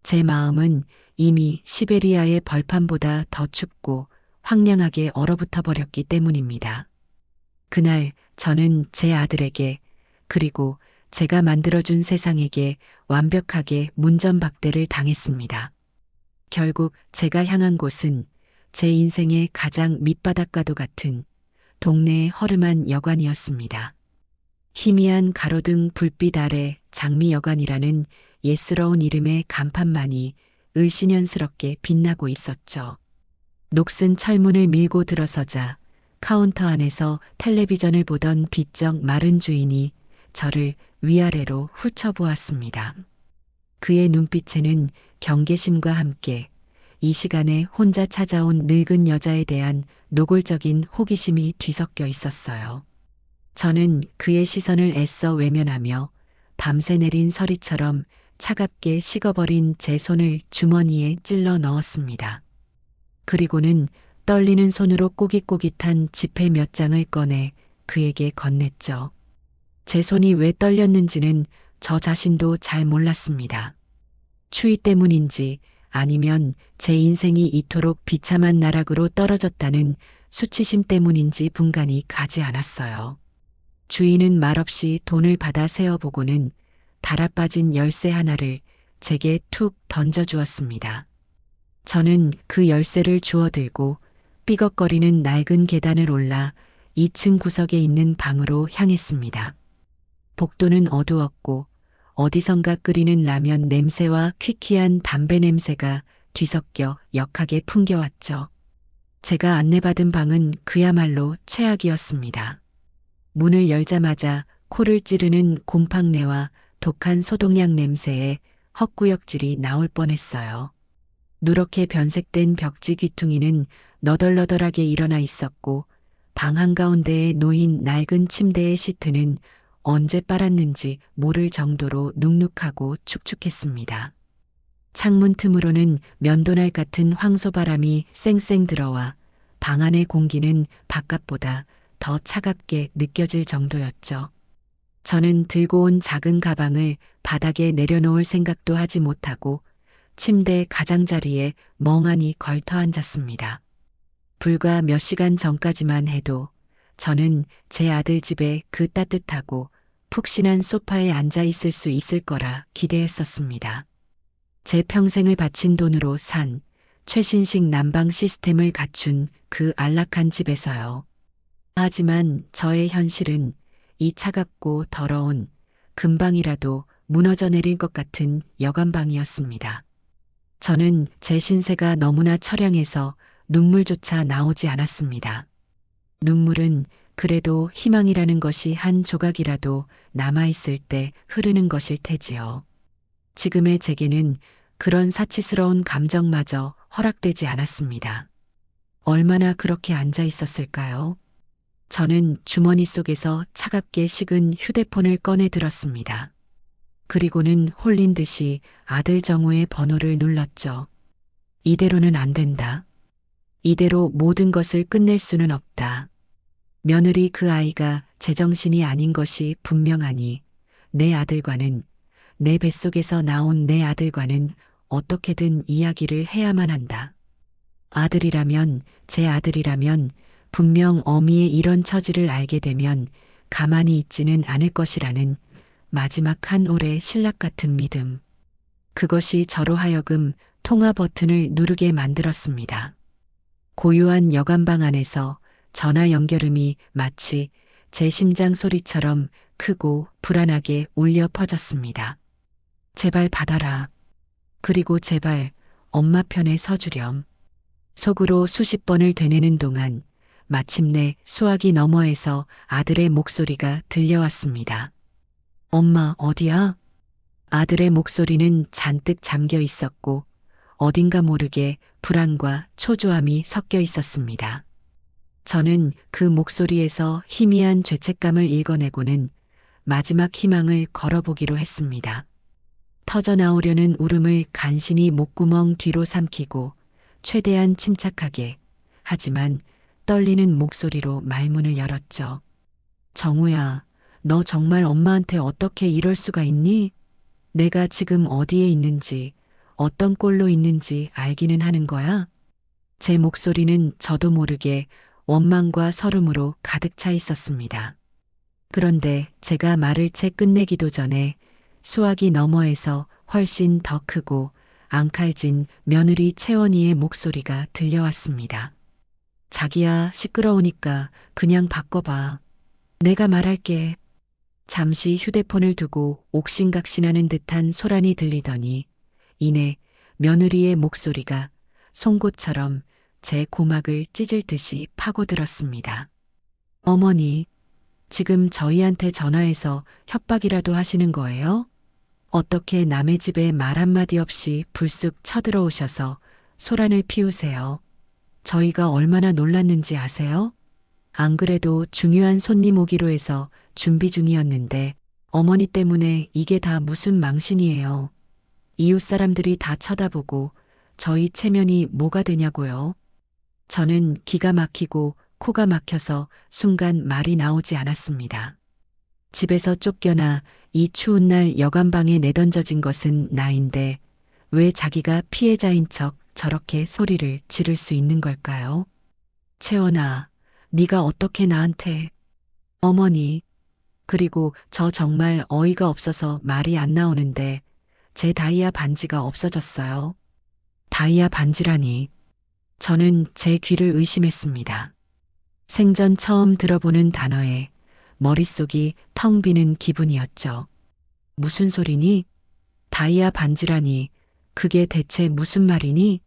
제 마음은 이미 시베리아의 벌판보다 더 춥고 황량하게 얼어붙어 버렸기 때문입니다. 그날 저는 제 아들에게 그리고 제가 만들어준 세상에게 완벽하게 문전박대를 당했습니다. 결국 제가 향한 곳은 제 인생의 가장 밑바닥과도 같은 동네의 허름한 여관이었습니다. 희미한 가로등 불빛 아래 장미여관이라는 예스러운 이름의 간판만이 을씨년스럽게 빛나고 있었죠. 녹슨 철문을 밀고 들어서자 카운터 안에서 텔레비전을 보던 비쩍 마른 주인이 저를 위아래로 훑어보았습니다. 그의 눈빛에는 경계심과 함께 이 시간에 혼자 찾아온 늙은 여자에 대한 노골적인 호기심이 뒤섞여 있었어요. 저는 그의 시선을 애써 외면하며 밤새 내린 서리처럼 차갑게 식어버린 제 손을 주머니에 찔러 넣었습니다. 그리고는 떨리는 손으로 꼬깃꼬깃한 지폐 몇 장을 꺼내 그에게 건넸죠. 제 손이 왜 떨렸는지는 저 자신도 잘 몰랐습니다. 추위 때문인지 아니면 제 인생이 이토록 비참한 나락으로 떨어졌다는 수치심 때문인지 분간이 가지 않았어요. 주인은 말없이 돈을 받아 세어보고는 달아빠진 열쇠 하나를 제게 툭 던져주었습니다. 저는 그 열쇠를 주워들고 삐걱거리는 낡은 계단을 올라 2층 구석에 있는 방으로 향했습니다. 복도는 어두웠고 어디선가 끓이는 라면 냄새와 퀴퀴한 담배 냄새가 뒤섞여 역하게 풍겨왔죠. 제가 안내받은 방은 그야말로 최악이었습니다. 문을 열자마자 코를 찌르는 곰팡내와 독한 소독약 냄새에 헛구역질이 나올 뻔했어요. 누렇게 변색된 벽지 귀퉁이는 너덜너덜하게 일어나 있었고 방 한가운데에 놓인 낡은 침대의 시트는 언제 빨았는지 모를 정도로 눅눅하고 축축했습니다. 창문 틈으로는 면도날 같은 황소바람이 쌩쌩 들어와 방 안의 공기는 바깥보다 더 차갑게 느껴질 정도였죠. 저는 들고 온 작은 가방을 바닥에 내려놓을 생각도 하지 못하고 침대 가장자리에 멍하니 걸터 앉았습니다. 불과 몇 시간 전까지만 해도 저는 제 아들 집에 그 따뜻하고 푹신한 소파에 앉아 있을 수 있을 거라 기대했었습니다. 제 평생을 바친 돈으로 산 최신식 난방 시스템을 갖춘 그 안락한 집에서요. 하지만 저의 현실은 이 차갑고 더러운 금방이라도 무너져 내릴 것 같은 여관방이었습니다. 저는 제 신세가 너무나 처량해서 눈물조차 나오지 않았습니다. 눈물은 그래도 희망이라는 것이 한 조각이라도 남아있을 때 흐르는 것일 테지요. 지금의 제게는 그런 사치스러운 감정마저 허락되지 않았습니다. 얼마나 그렇게 앉아 있었을까요? 저는 주머니 속에서 차갑게 식은 휴대폰을 꺼내 들었습니다. 그리고는 홀린 듯이 아들 정우의 번호를 눌렀죠. 이대로는 안 된다. 이대로 모든 것을 끝낼 수는 없다. 며느리 그 아이가 제정신이 아닌 것이 분명하니 내 아들과는 내 뱃속에서 나온 내 아들과는 어떻게든 이야기를 해야만 한다. 아들이라면 제 아들이라면 분명 어미의 이런 처지를 알게 되면 가만히 있지는 않을 것이라는 마지막 한 올의 신락 같은 믿음. 그것이 저로 하여금 통화 버튼을 누르게 만들었습니다. 고요한 여관방 안에서 전화 연결음이 마치 제 심장 소리처럼 크고 불안하게 울려 퍼졌습니다. 제발 받아라. 그리고 제발 엄마 편에 서주렴. 속으로 수십 번을 되뇌는 동안 마침내 수화기 너머에서 아들의 목소리가 들려왔습니다. 엄마 어디야? 아들의 목소리는 잔뜩 잠겨 있었고 어딘가 모르게 불안과 초조함이 섞여 있었습니다. 저는 그 목소리에서 희미한 죄책감을 읽어내고는 마지막 희망을 걸어보기로 했습니다. 터져나오려는 울음을 간신히 목구멍 뒤로 삼키고 최대한 침착하게 하지만 떨리는 목소리로 말문을 열었죠. 정우야, 너 정말 엄마한테 어떻게 이럴 수가 있니? 내가 지금 어디에 있는지, 어떤 꼴로 있는지 알기는 하는 거야? 제 목소리는 저도 모르게 원망과 서름으로 가득 차 있었습니다. 그런데 제가 말을 채 끝내기도 전에 수화기 너머에서 훨씬 더 크고 앙칼진 며느리 채원이의 목소리가 들려왔습니다. 자기야, 시끄러우니까 그냥 바꿔봐. 내가 말할게. 잠시 휴대폰을 두고 옥신각신하는 듯한 소란이 들리더니 이내 며느리의 목소리가 송곳처럼 제 고막을 찢을 듯이 파고들었습니다. 어머니, 지금 저희한테 전화해서 협박이라도 하시는 거예요? 어떻게 남의 집에 말 한마디 없이 불쑥 쳐들어오셔서 소란을 피우세요? 저희가 얼마나 놀랐는지 아세요? 안 그래도 중요한 손님 오기로 해서 준비 중이었는데 어머니 때문에 이게 다 무슨 망신이에요. 이웃 사람들이 다 쳐다보고 저희 체면이 뭐가 되냐고요. 저는 기가 막히고 코가 막혀서 순간 말이 나오지 않았습니다. 집에서 쫓겨나 이 추운 날 여간방에 내던져진 것은 나인데 왜 자기가 피해자인 척 저렇게 소리를 지를 수 있는 걸까요? 채원아, 네가 어떻게 나한테... 어머니, 그리고 저 정말 어이가 없어서 말이 안 나오는데 제 다이아 반지가 없어졌어요. 다이아 반지라니. 저는 제 귀를 의심했습니다. 생전 처음 들어보는 단어에 머릿속이 텅 비는 기분이었죠. 무슨 소리니? 다이아 반지라니. 그게 대체 무슨 말이니?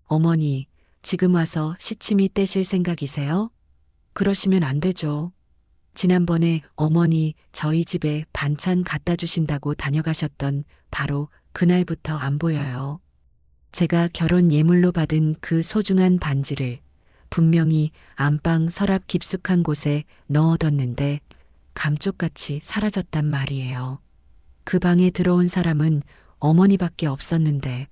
어머니, 지금 와서 시치미 떼실 생각이세요? 그러시면 안 되죠. 지난번에 어머니 저희 집에 반찬 갖다 주신다고 다녀가셨던 바로 그날부터 안 보여요. 제가 결혼 예물로 받은 그 소중한 반지를 분명히 안방 서랍 깊숙한 곳에 넣어뒀는데 감쪽같이 사라졌단 말이에요. 그 방에 들어온 사람은 어머니밖에 없었는데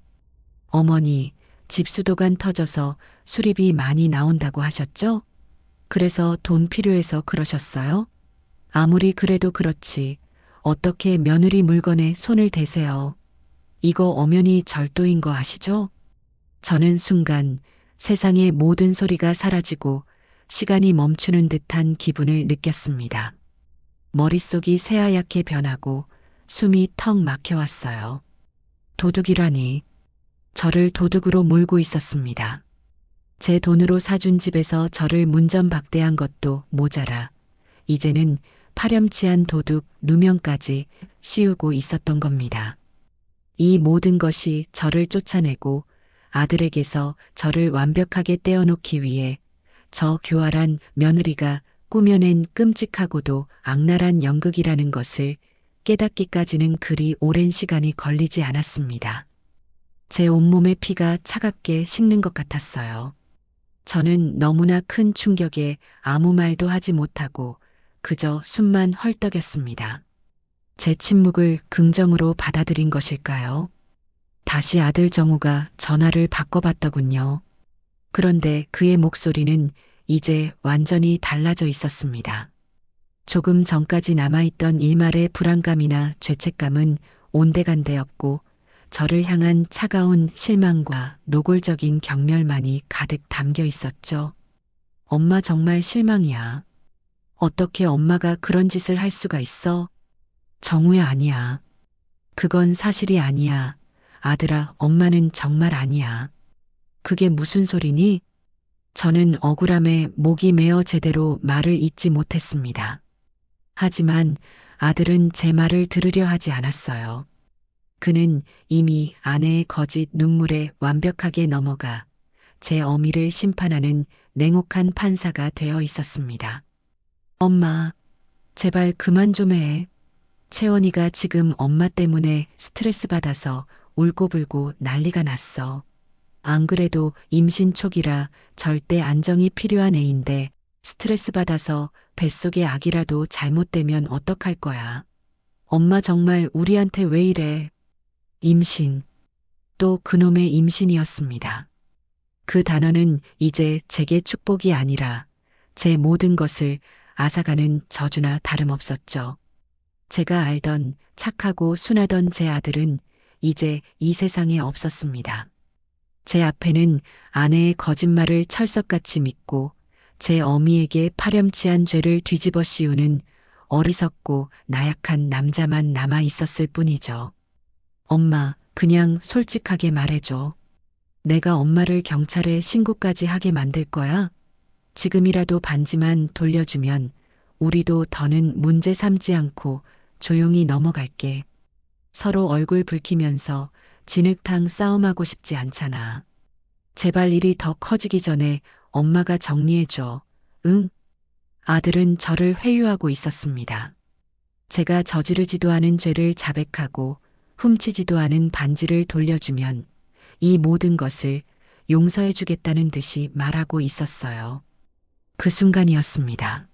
어머니 집수도관 터져서 수리비 많이 나온다고 하셨죠? 그래서 돈 필요해서 그러셨어요? 아무리 그래도 그렇지 어떻게 며느리 물건에 손을 대세요? 이거 엄연히 절도인 거 아시죠? 저는 순간 세상의 모든 소리가 사라지고 시간이 멈추는 듯한 기분을 느꼈습니다. 머릿속이 새하얗게 변하고 숨이 턱 막혀왔어요. 도둑이라니. 저를 도둑으로 몰고 있었습니다. 제 돈으로 사준 집에서 저를 문전박대한 것도 모자라 이제는 파렴치한 도둑 누명까지 씌우고 있었던 겁니다. 이 모든 것이 저를 쫓아내고 아들에게서 저를 완벽하게 떼어놓기 위해 저 교활한 며느리가 꾸며낸 끔찍하고도 악랄한 연극이라는 것을 깨닫기까지는 그리 오랜 시간이 걸리지 않았습니다. 제 온몸의 피가 차갑게 식는 것 같았어요. 저는 너무나 큰 충격에 아무 말도 하지 못하고 그저 숨만 헐떡였습니다. 제 침묵을 긍정으로 받아들인 것일까요? 다시 아들 정우가 전화를 바꿔봤더군요. 그런데 그의 목소리는 이제 완전히 달라져 있었습니다. 조금 전까지 남아있던 일말의 불안감이나 죄책감은 온데간데 없고 저를 향한 차가운 실망과 노골적인 경멸만이 가득 담겨 있었죠. 엄마 정말 실망이야. 어떻게 엄마가 그런 짓을 할 수가 있어? 정우야 아니야. 그건 사실이 아니야. 아들아, 엄마는 정말 아니야. 그게 무슨 소리니? 저는 억울함에 목이 메어 제대로 말을 잇지 못했습니다. 하지만 아들은 제 말을 들으려 하지 않았어요. 그는 이미 아내의 거짓 눈물에 완벽하게 넘어가 제 어미를 심판하는 냉혹한 판사가 되어 있었습니다. 엄마, 제발 그만 좀 해. 채원이가 지금 엄마 때문에 스트레스 받아서 울고불고 난리가 났어. 안 그래도 임신 초기라 절대 안정이 필요한 애인데 스트레스 받아서 뱃속의 아기라도 잘못되면 어떡할 거야. 엄마 정말 우리한테 왜 이래. 임신. 또 그놈의 임신이었습니다. 그 단어는 이제 제게 축복이 아니라 제 모든 것을 앗아가는 저주나 다름없었죠. 제가 알던 착하고 순하던 제 아들은 이제 이 세상에 없었습니다. 제 앞에는 아내의 거짓말을 철석같이 믿고 제 어미에게 파렴치한 죄를 뒤집어 씌우는 어리석고 나약한 남자만 남아 있었을 뿐이죠. 엄마, 그냥 솔직하게 말해줘. 내가 엄마를 경찰에 신고까지 하게 만들 거야? 지금이라도 반지만 돌려주면 우리도 더는 문제 삼지 않고 조용히 넘어갈게. 서로 얼굴 붉히면서 진흙탕 싸움하고 싶지 않잖아. 제발 일이 더 커지기 전에 엄마가 정리해줘. 응? 아들은 저를 회유하고 있었습니다. 제가 저지르지도 않은 죄를 자백하고 훔치지도 않은 반지를 돌려주면 이 모든 것을 용서해주겠다는 듯이 말하고 있었어요. 그 순간이었습니다.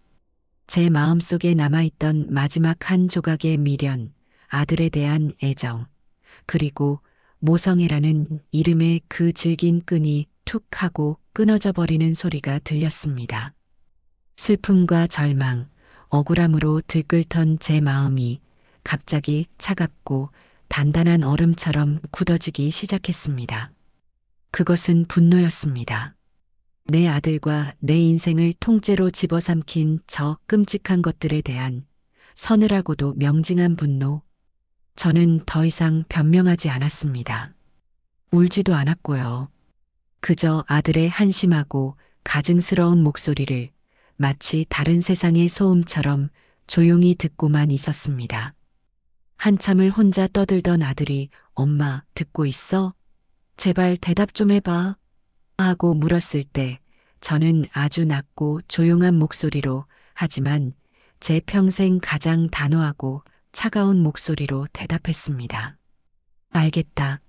제 마음속에 남아있던 마지막 한 조각의 미련, 아들에 대한 애정, 그리고 모성애라는 이름의 그 질긴 끈이 툭 하고 끊어져 버리는 소리가 들렸습니다. 슬픔과 절망, 억울함으로 들끓던 제 마음이 갑자기 차갑고 단단한 얼음처럼 굳어지기 시작했습니다. 그것은 분노였습니다. 내 아들과 내 인생을 통째로 집어삼킨 저 끔찍한 것들에 대한 서늘하고도 명징한 분노. 저는 더 이상 변명하지 않았습니다. 울지도 않았고요. 그저 아들의 한심하고 가증스러운 목소리를 마치 다른 세상의 소음처럼 조용히 듣고만 있었습니다. 한참을 혼자 떠들던 아들이 엄마 듣고 있어? 제발 대답 좀 해봐. 하고 물었을 때 저는 아주 낮고 조용한 목소리로 하지만 제 평생 가장 단호하고 차가운 목소리로 대답했습니다. 알겠다.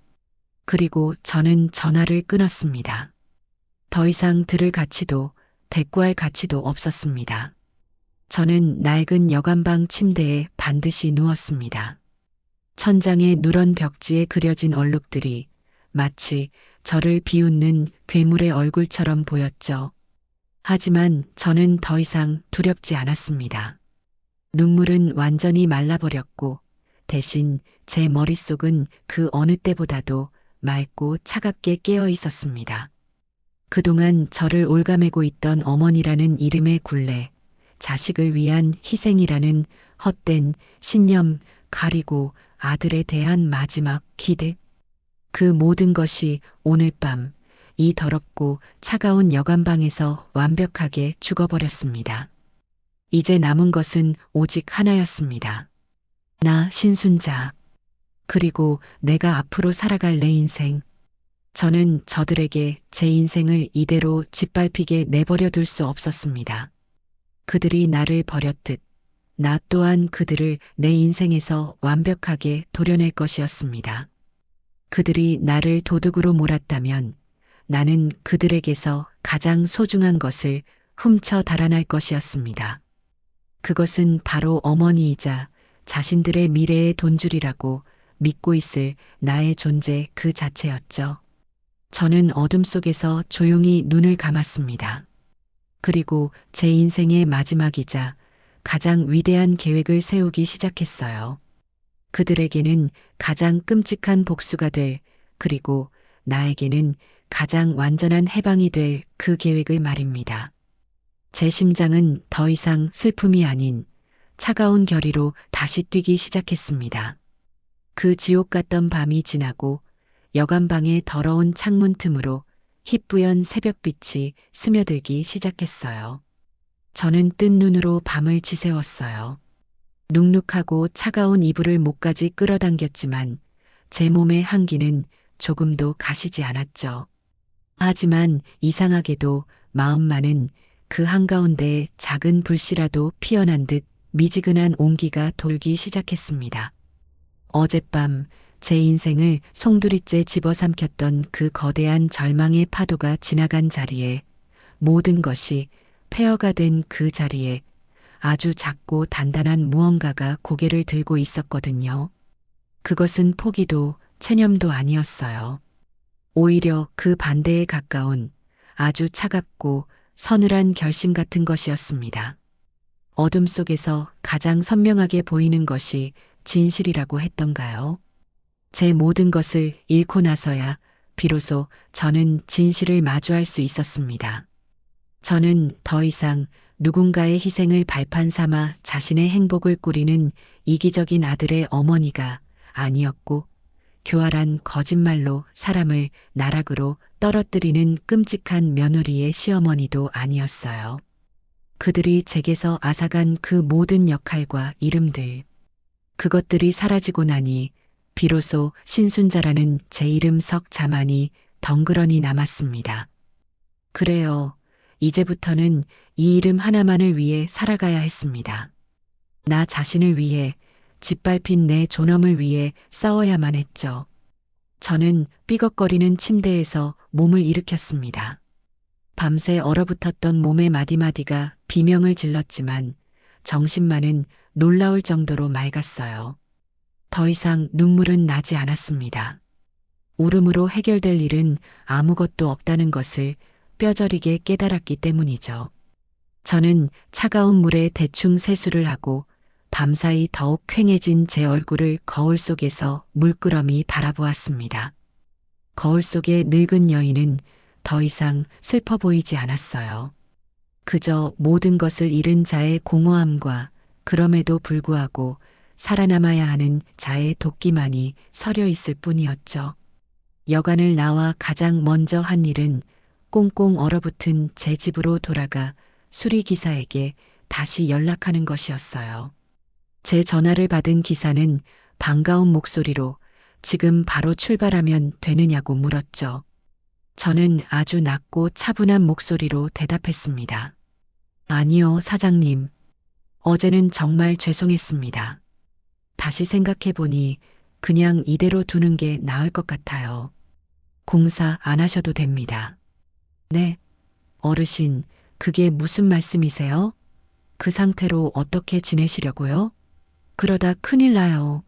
그리고 저는 전화를 끊었습니다. 더 이상 들을 가치도 대꾸할 가치도 없었습니다. 저는 낡은 여관방 침대에 반드시 누웠습니다. 천장에 누런 벽지에 그려진 얼룩들이 마치 저를 비웃는 괴물의 얼굴처럼 보였죠. 하지만 저는 더 이상 두렵지 않았습니다. 눈물은 완전히 말라버렸고 대신 제 머릿속은 그 어느 때보다도 맑고 차갑게 깨어 있었습니다. 그동안 저를 올가매고 있던 어머니라는 이름의 굴레, 자식을 위한 희생이라는 헛된 신념, 가리고 아들에 대한 마지막 기대. 그 모든 것이 오늘 밤 이 더럽고 차가운 여관방에서 완벽하게 죽어버렸습니다. 이제 남은 것은 오직 하나였습니다. 나 신순자. 그리고 내가 앞으로 살아갈 내 인생. 저는 저들에게 제 인생을 이대로 짓밟히게 내버려 둘 수 없었습니다. 그들이 나를 버렸듯 나 또한 그들을 내 인생에서 완벽하게 도려낼 것이었습니다. 그들이 나를 도둑으로 몰았다면 나는 그들에게서 가장 소중한 것을 훔쳐 달아날 것이었습니다. 그것은 바로 어머니이자 자신들의 미래의 돈줄이라고 믿고 있을 나의 존재 그 자체였죠. 저는 어둠 속에서 조용히 눈을 감았습니다. 그리고 제 인생의 마지막이자 가장 위대한 계획을 세우기 시작했어요. 그들에게는 가장 끔찍한 복수가 될, 그리고 나에게는 가장 완전한 해방이 될 그 계획을 말입니다. 제 심장은 더 이상 슬픔이 아닌 차가운 결의로 다시 뛰기 시작했습니다. 그 지옥 같던 밤이 지나고 여관방의 더러운 창문 틈으로 희뿌연 새벽빛이 스며들기 시작했어요. 저는 뜬 눈으로 밤을 지새웠어요. 눅눅하고 차가운 이불을 목까지 끌어당겼지만 제 몸의 한기는 조금도 가시지 않았죠. 하지만 이상하게도 마음만은 그 한가운데 작은 불씨라도 피어난 듯 미지근한 온기가 돌기 시작했습니다. 어젯밤 제 인생을 송두리째 집어삼켰던 그 거대한 절망의 파도가 지나간 자리에, 모든 것이 폐허가 된 그 자리에 아주 작고 단단한 무언가가 고개를 들고 있었거든요. 그것은 포기도 체념도 아니었어요. 오히려 그 반대에 가까운 아주 차갑고 서늘한 결심 같은 것이었습니다. 어둠 속에서 가장 선명하게 보이는 것이 진실이라고 했던가요? 제 모든 것을 잃고 나서야 비로소 저는 진실을 마주할 수 있었습니다. 저는 더 이상 누군가의 희생을 발판 삼아 자신의 행복을 꾸리는 이기적인 아들의 어머니가 아니었고, 교활한 거짓말로 사람을 나락으로 떨어뜨리는 끔찍한 며느리의 시어머니도 아니었어요. 그들이 제게서 앗아간 그 모든 역할과 이름들, 그것들이 사라지고 나니 비로소 신순자라는 제 이름 석 자만이 덩그러니 남았습니다. 그래요. 이제부터는 이 이름 하나만을 위해 살아가야 했습니다. 나 자신을 위해, 짓밟힌 내 존엄을 위해 싸워야만 했죠. 저는 삐걱거리는 침대에서 몸을 일으켰습니다. 밤새 얼어붙었던 몸의 마디마디가 비명을 질렀지만 정신만은 놀라울 정도로 맑았어요. 더 이상 눈물은 나지 않았습니다. 울음으로 해결될 일은 아무것도 없다는 것을 뼈저리게 깨달았기 때문이죠. 저는 차가운 물에 대충 세수를 하고 밤사이 더욱 퀭해진 제 얼굴을 거울 속에서 물끄러미 바라보았습니다. 거울 속의 늙은 여인은 더 이상 슬퍼 보이지 않았어요. 그저 모든 것을 잃은 자의 공허함과 그럼에도 불구하고 살아남아야 하는 자의 도끼만이 서려 있을 뿐이었죠. 여간을 나와 가장 먼저 한 일은 꽁꽁 얼어붙은 제 집으로 돌아가 수리기사에게 다시 연락하는 것이었어요. 제 전화를 받은 기사는 반가운 목소리로 지금 바로 출발하면 되느냐고 물었죠. 저는 아주 낮고 차분한 목소리로 대답했습니다. 아니요, 사장님. 어제는 정말 죄송했습니다. 다시 생각해보니 그냥 이대로 두는 게 나을 것 같아요. 공사 안 하셔도 됩니다. 네, 어르신, 그게 무슨 말씀이세요? 그 상태로 어떻게 지내시려고요? 그러다 큰일 나요.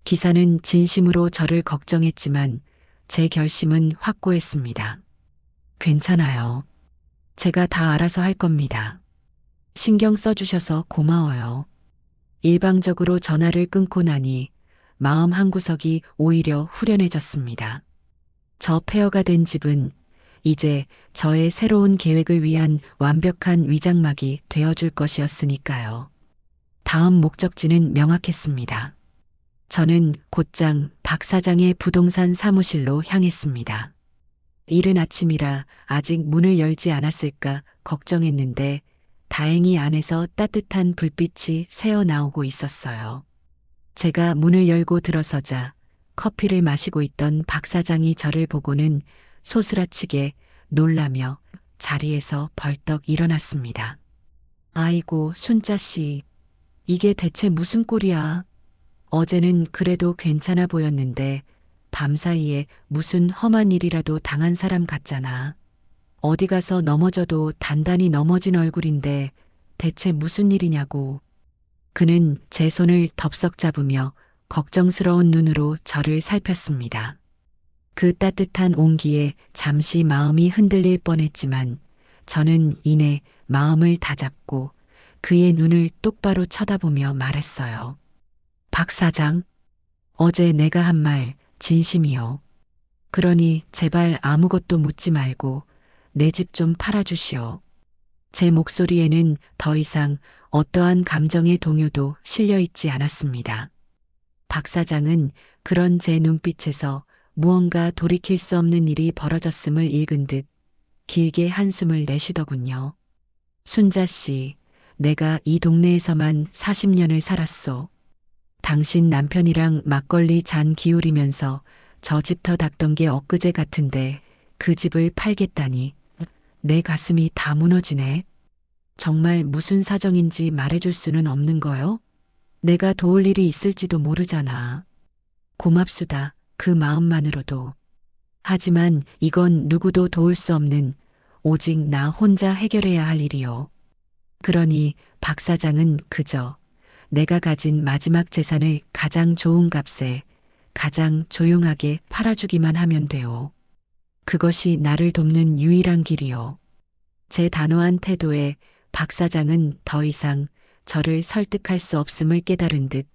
기사는 진심으로 저를 걱정했지만 제 결심은 확고했습니다. 괜찮아요. 제가 다 알아서 할 겁니다. 신경 써주셔서 고마워요. 일방적으로 전화를 끊고 나니 마음 한구석이 오히려 후련해졌습니다. 저 폐허가 된 집은 이제 저의 새로운 계획을 위한 완벽한 위장막이 되어줄 것이었으니까요. 다음 목적지는 명확했습니다. 저는 곧장 박 사장의 부동산 사무실로 향했습니다. 이른 아침이라 아직 문을 열지 않았을까 걱정했는데 다행히 안에서 따뜻한 불빛이 새어나오고 있었어요. 제가 문을 열고 들어서자 커피를 마시고 있던 박 사장이 저를 보고는 소스라치게 놀라며 자리에서 벌떡 일어났습니다. 아이고, 순자 씨. 이게 대체 무슨 꼴이야? 어제는 그래도 괜찮아 보였는데 밤사이에 무슨 험한 일이라도 당한 사람 같잖아. 어디 가서 넘어져도 단단히 넘어진 얼굴인데 대체 무슨 일이냐고. 그는 제 손을 덥석 잡으며 걱정스러운 눈으로 저를 살폈습니다. 그 따뜻한 온기에 잠시 마음이 흔들릴 뻔했지만 저는 이내 마음을 다잡고 그의 눈을 똑바로 쳐다보며 말했어요. 박 사장, 어제 내가 한 말 진심이요. 그러니 제발 아무것도 묻지 말고 내 집 좀 팔아주시오. 제 목소리에는 더 이상 어떠한 감정의 동요도 실려 있지 않았습니다. 박 사장은 그런 제 눈빛에서 무언가 돌이킬 수 없는 일이 벌어졌음을 읽은 듯 길게 한숨을 내쉬더군요. 순자 씨, 내가 이 동네에서만 40년을 살았소. 당신 남편이랑 막걸리 잔 기울이면서 저 집터 닦던 게 엊그제 같은데 그 집을 팔겠다니 내 가슴이 다 무너지네. 정말 무슨 사정인지 말해줄 수는 없는 거요? 내가 도울 일이 있을지도 모르잖아. 고맙수다. 그 마음만으로도. 하지만 이건 누구도 도울 수 없는 오직 나 혼자 해결해야 할 일이요. 그러니 박 사장은 그저 내가 가진 마지막 재산을 가장 좋은 값에 가장 조용하게 팔아주기만 하면 돼요. 그것이 나를 돕는 유일한 길이요. 제 단호한 태도에 박 사장은 더 이상 저를 설득할 수 없음을 깨달은 듯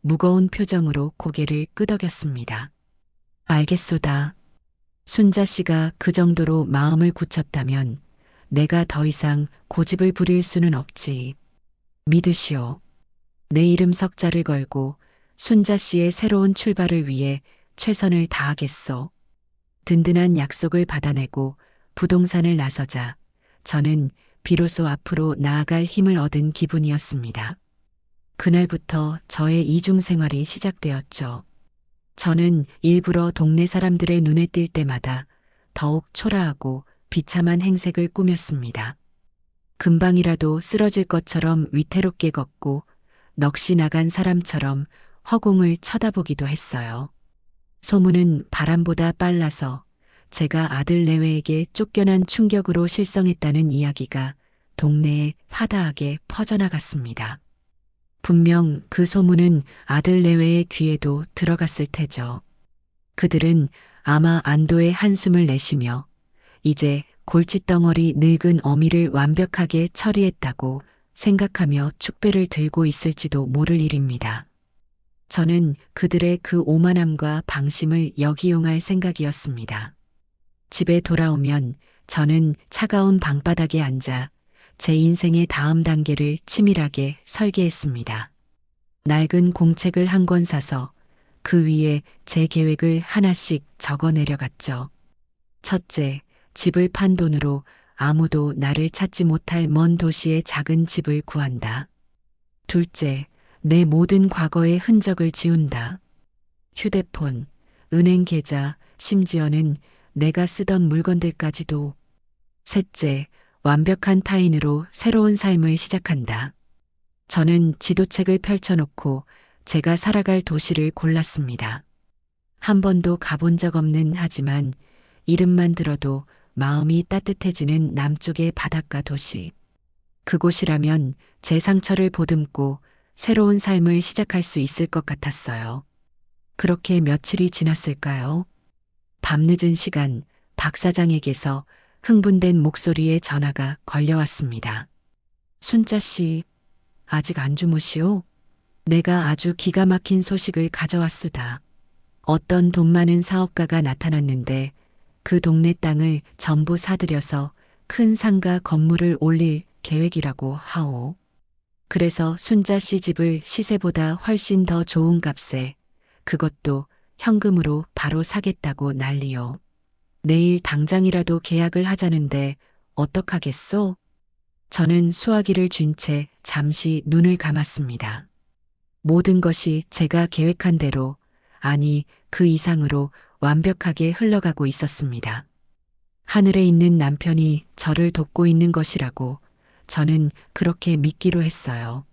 무거운 표정으로 고개를 끄덕였습니다. 알겠소다. 순자 씨가 그 정도로 마음을 굳혔다면 내가 더 이상 고집을 부릴 수는 없지. 믿으시오. 내 이름 석자를 걸고 순자 씨의 새로운 출발을 위해 최선을 다하겠소. 든든한 약속을 받아내고 부동산을 나서자 저는 비로소 앞으로 나아갈 힘을 얻은 기분이었습니다. 그날부터 저의 이중 생활이 시작되었죠. 저는 일부러 동네 사람들의 눈에 띌 때마다 더욱 초라하고 비참한 행색을 꾸몄습니다. 금방이라도 쓰러질 것처럼 위태롭게 걷고 넋이 나간 사람처럼 허공을 쳐다보기도 했어요. 소문은 바람보다 빨라서 제가 아들 내외에게 쫓겨난 충격으로 실성했다는 이야기가 동네에 화다하게 퍼져나갔습니다. 분명 그 소문은 아들 내외의 귀에도 들어갔을 테죠. 그들은 아마 안도의 한숨을 내쉬며 이제 골칫덩어리 늙은 어미를 완벽하게 처리했다고 생각하며 축배를 들고 있을지도 모를 일입니다. 저는 그들의 그 오만함과 방심을 역이용할 생각이었습니다. 집에 돌아오면 저는 차가운 방바닥에 앉아 제 인생의 다음 단계를 치밀하게 설계했습니다. 낡은 공책을 한 권 사서 그 위에 제 계획을 하나씩 적어 내려갔죠. 첫째, 집을 판 돈으로 아무도 나를 찾지 못할 먼 도시의 작은 집을 구한다. 둘째, 내 모든 과거의 흔적을 지운다. 휴대폰, 은행 계좌, 심지어는 내가 쓰던 물건들까지도. 셋째, 완벽한 타인으로 새로운 삶을 시작한다. 저는 지도책을 펼쳐놓고 제가 살아갈 도시를 골랐습니다. 한 번도 가본 적 없는 하지만 이름만 들어도 마음이 따뜻해지는 남쪽의 바닷가 도시. 그곳이라면 제 상처를 보듬고 새로운 삶을 시작할 수 있을 것 같았어요. 그렇게 며칠이 지났을까요? 밤늦은 시간 박 사장에게서 흥분된 목소리의 전화가 걸려왔습니다. 순자 씨, 아직 안 주무시오? 내가 아주 기가 막힌 소식을 가져왔수다. 어떤 돈 많은 사업가가 나타났는데 그 동네 땅을 전부 사들여서 큰 상가 건물을 올릴 계획이라고 하오. 그래서 순자 씨 집을 시세보다 훨씬 더 좋은 값에 그것도 현금으로 바로 사겠다고 난리요. 내일 당장이라도 계약을 하자는데 어떡하겠소? 저는 수화기를 쥔 채 잠시 눈을 감았습니다. 모든 것이 제가 계획한 대로, 아니 그 이상으로 완벽하게 흘러가고 있었습니다. 하늘에 있는 남편이 저를 돕고 있는 것이라고 저는 그렇게 믿기로 했어요.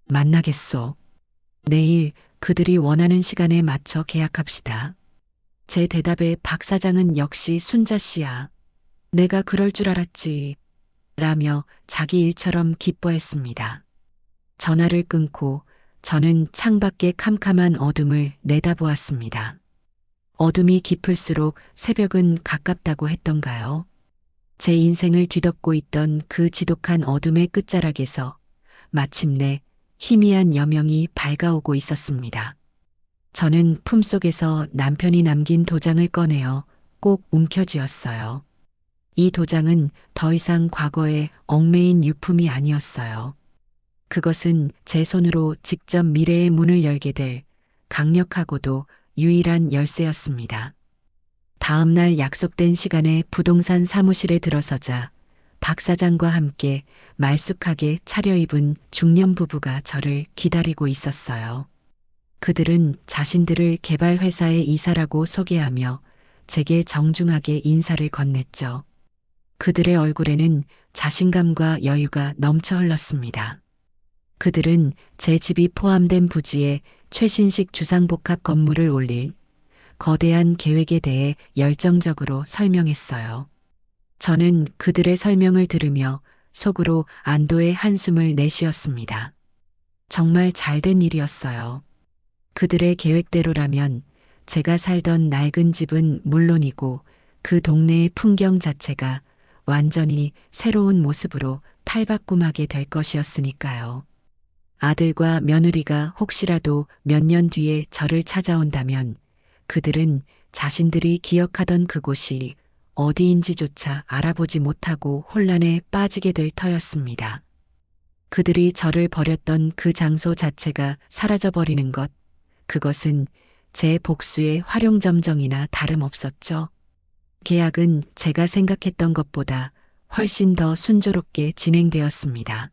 만나겠소. 내일 그들이 원하는 시간에 맞춰 계약합시다. 제 대답에 박 사장은 역시 순자 씨야. 내가 그럴 줄 알았지. 라며 자기 일처럼 기뻐했습니다. 전화를 끊고 저는 창밖의 캄캄한 어둠을 내다보았습니다. 어둠이 깊을수록 새벽은 가깝다고 했던가요? 제 인생을 뒤덮고 있던 그 지독한 어둠의 끝자락에서 마침내 희미한 여명이 밝아오고 있었습니다. 저는 품속에서 남편이 남긴 도장을 꺼내어 꼭 움켜쥐었어요. 이 도장은 더 이상 과거의 얽매인 유품이 아니었어요. 그것은 제 손으로 직접 미래의 문을 열게 될 강력하고도 유일한 열쇠였습니다. 다음 날 약속된 시간에 부동산 사무실에 들어서자 박 사장과 함께 말쑥하게 차려입은 중년 부부가 저를 기다리고 있었어요. 그들은 자신들을 개발회사의 이사라고 소개하며 제게 정중하게 인사를 건넸죠. 그들의 얼굴에는 자신감과 여유가 넘쳐 흘렀습니다. 그들은 제 집이 포함된 부지에 최신식 주상복합 건물을 올릴 거대한 계획에 대해 열정적으로 설명했어요. 저는 그들의 설명을 들으며 속으로 안도의 한숨을 내쉬었습니다. 정말 잘된 일이었어요. 그들의 계획대로라면 제가 살던 낡은 집은 물론이고 그 동네의 풍경 자체가 완전히 새로운 모습으로 탈바꿈하게 될 것이었으니까요. 아들과 며느리가 혹시라도 몇 년 뒤에 저를 찾아온다면 그들은 자신들이 기억하던 그곳이 어디인지조차 알아보지 못하고 혼란에 빠지게 될 터였습니다. 그들이 저를 버렸던 그 장소 자체가 사라져버리는 것, 그것은 제 복수의 활용점정이나 다름없었죠. 계약은 제가 생각했던 것보다 훨씬 더 순조롭게 진행되었습니다.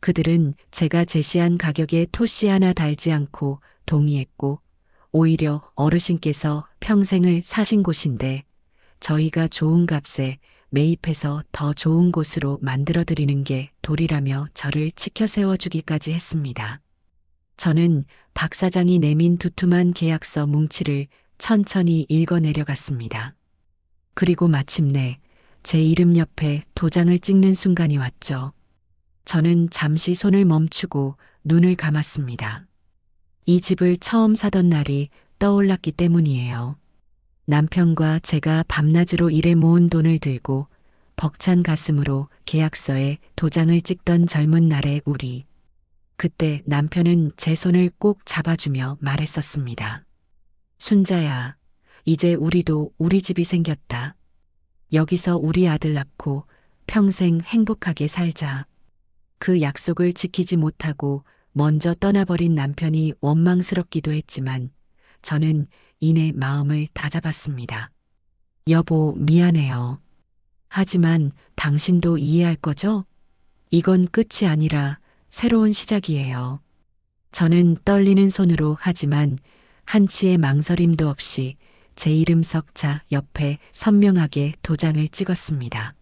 그들은 제가 제시한 가격에 토시 하나 달지 않고 동의했고, 오히려 어르신께서 평생을 사신 곳인데 저희가 좋은 값에 매입해서 더 좋은 곳으로 만들어드리는 게 도리라며 저를 치켜 세워주기까지 했습니다. 저는 박 사장이 내민 두툼한 계약서 뭉치를 천천히 읽어내려갔습니다. 그리고 마침내 제 이름 옆에 도장을 찍는 순간이 왔죠. 저는 잠시 손을 멈추고 눈을 감았습니다. 이 집을 처음 사던 날이 떠올랐기 때문이에요. 남편과 제가 밤낮으로 일해 모은 돈을 들고 벅찬 가슴으로 계약서에 도장을 찍던 젊은 날의 우리. 그때 남편은 제 손을 꼭 잡아주며 말했었습니다. 순자야, 이제 우리도 우리 집이 생겼다. 여기서 우리 아들 낳고 평생 행복하게 살자. 그 약속을 지키지 못하고 먼저 떠나버린 남편이 원망스럽기도 했지만 저는 이내 마음을 다잡았습니다. 여보, 미안해요. 하지만 당신도 이해할 거죠? 이건 끝이 아니라 새로운 시작이에요. 저는 떨리는 손으로 하지만 한치의 망설임도 없이 제 이름 석자 옆에 선명하게 도장을 찍었습니다.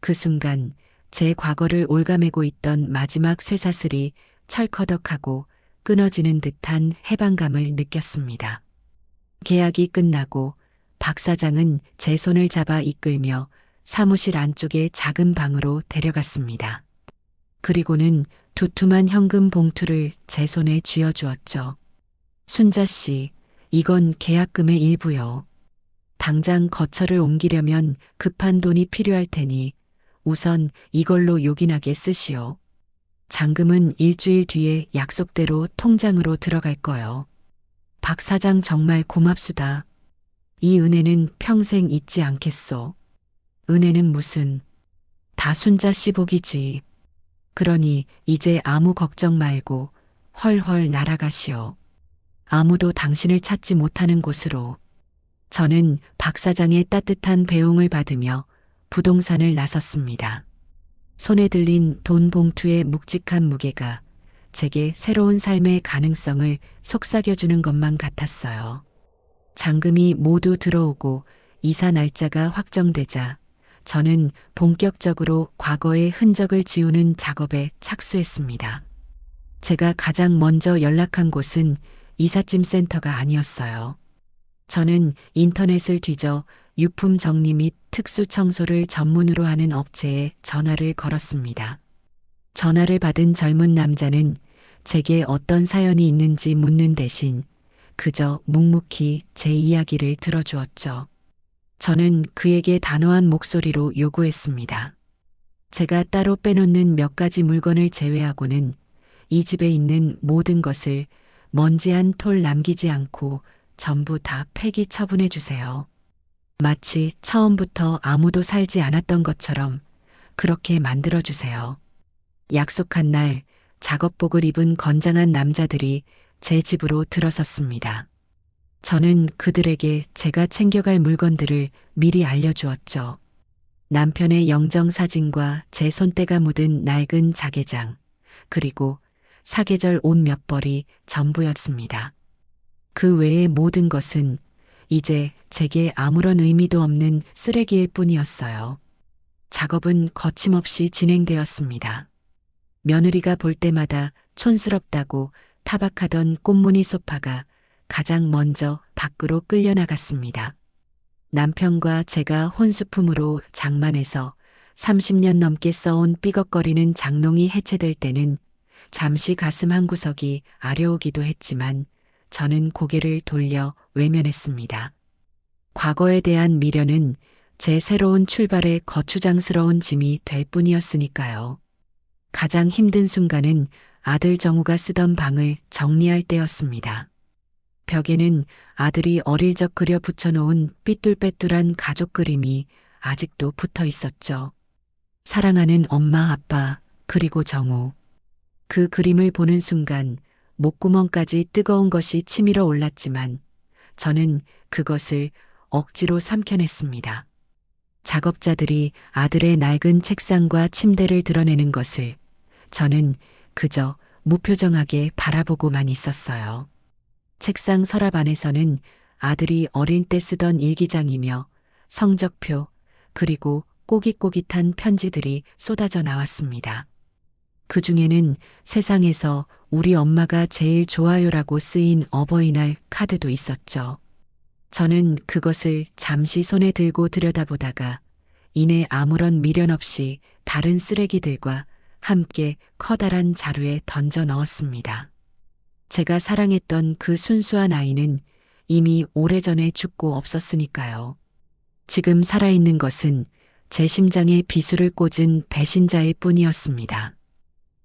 그 순간 제 과거를 올가매고 있던 마지막 쇠사슬이 철커덕하고 끊어지는 듯한 해방감을 느꼈습니다. 계약이 끝나고 박 사장은 제 손을 잡아 이끌며 사무실 안쪽의 작은 방으로 데려갔습니다. 그리고는 두툼한 현금 봉투를 제 손에 쥐어주었죠. 순자 씨, 이건 계약금의 일부요. 당장 거처를 옮기려면 급한 돈이 필요할 테니 우선 이걸로 요긴하게 쓰시오. 잔금은 일주일 뒤에 약속대로 통장으로 들어갈 거요. 박 사장 정말 고맙수다. 이 은혜는 평생 잊지 않겠소. 은혜는 무슨, 다 순자 씨 복이지. 그러니 이제 아무 걱정 말고 헐헐 날아가시오. 아무도 당신을 찾지 못하는 곳으로. 저는 박 사장의 따뜻한 배웅을 받으며 부동산을 나섰습니다. 손에 들린 돈 봉투의 묵직한 무게가 제게 새로운 삶의 가능성을 속삭여주는 것만 같았어요. 잔금이 모두 들어오고 이사 날짜가 확정되자 저는 본격적으로 과거의 흔적을 지우는 작업에 착수했습니다. 제가 가장 먼저 연락한 곳은 이삿짐 센터가 아니었어요. 저는 인터넷을 뒤져 유품 정리 및 특수 청소를 전문으로 하는 업체에 전화를 걸었습니다. 전화를 받은 젊은 남자는 제게 어떤 사연이 있는지 묻는 대신 그저 묵묵히 제 이야기를 들어주었죠. 저는 그에게 단호한 목소리로 요구했습니다. 제가 따로 빼놓는 몇 가지 물건을 제외하고는 이 집에 있는 모든 것을 먼지 한 톨 남기지 않고 전부 다 폐기 처분해 주세요. 마치 처음부터 아무도 살지 않았던 것처럼 그렇게 만들어 주세요. 약속한 날 작업복을 입은 건장한 남자들이 제 집으로 들어섰습니다. 저는 그들에게 제가 챙겨갈 물건들을 미리 알려주었죠. 남편의 영정사진과 제 손때가 묻은 낡은 자개장, 그리고 사계절 옷 몇 벌이 전부였습니다. 그 외의 모든 것은 이제 제게 아무런 의미도 없는 쓰레기일 뿐이었어요. 작업은 거침없이 진행되었습니다. 며느리가 볼 때마다 촌스럽다고 타박하던 꽃무늬 소파가 가장 먼저 밖으로 끌려나갔습니다. 남편과 제가 혼수품으로 장만해서 30년 넘게 써온 삐걱거리는 장롱이 해체될 때는 잠시 가슴 한구석이 아려오기도 했지만 저는 고개를 돌려 외면했습니다. 과거에 대한 미련은 제 새로운 출발의 거추장스러운 짐이 될 뿐이었으니까요. 가장 힘든 순간은 아들 정우가 쓰던 방을 정리할 때였습니다. 벽에는 아들이 어릴 적 그려 붙여놓은 삐뚤빼뚤한 가족 그림이 아직도 붙어 있었죠. 사랑하는 엄마, 아빠, 그리고 정우. 그 그림을 보는 순간 목구멍까지 뜨거운 것이 치밀어 올랐지만 저는 그것을 억지로 삼켜냈습니다. 작업자들이 아들의 낡은 책상과 침대를 드러내는 것을 저는 그저 무표정하게 바라보고만 있었어요. 책상 서랍 안에서는 아들이 어릴 때 쓰던 일기장이며 성적표 그리고 꼬깃꼬깃한 편지들이 쏟아져 나왔습니다. 그 중에는 세상에서 우리 엄마가 제일 좋아요라고 쓰인 어버이날 카드도 있었죠. 저는 그것을 잠시 손에 들고 들여다보다가 이내 아무런 미련 없이 다른 쓰레기들과 함께 커다란 자루에 던져 넣었습니다. 제가 사랑했던 그 순수한 아이는 이미 오래전에 죽고 없었으니까요. 지금 살아있는 것은 제 심장에 비수를 꽂은 배신자일 뿐이었습니다.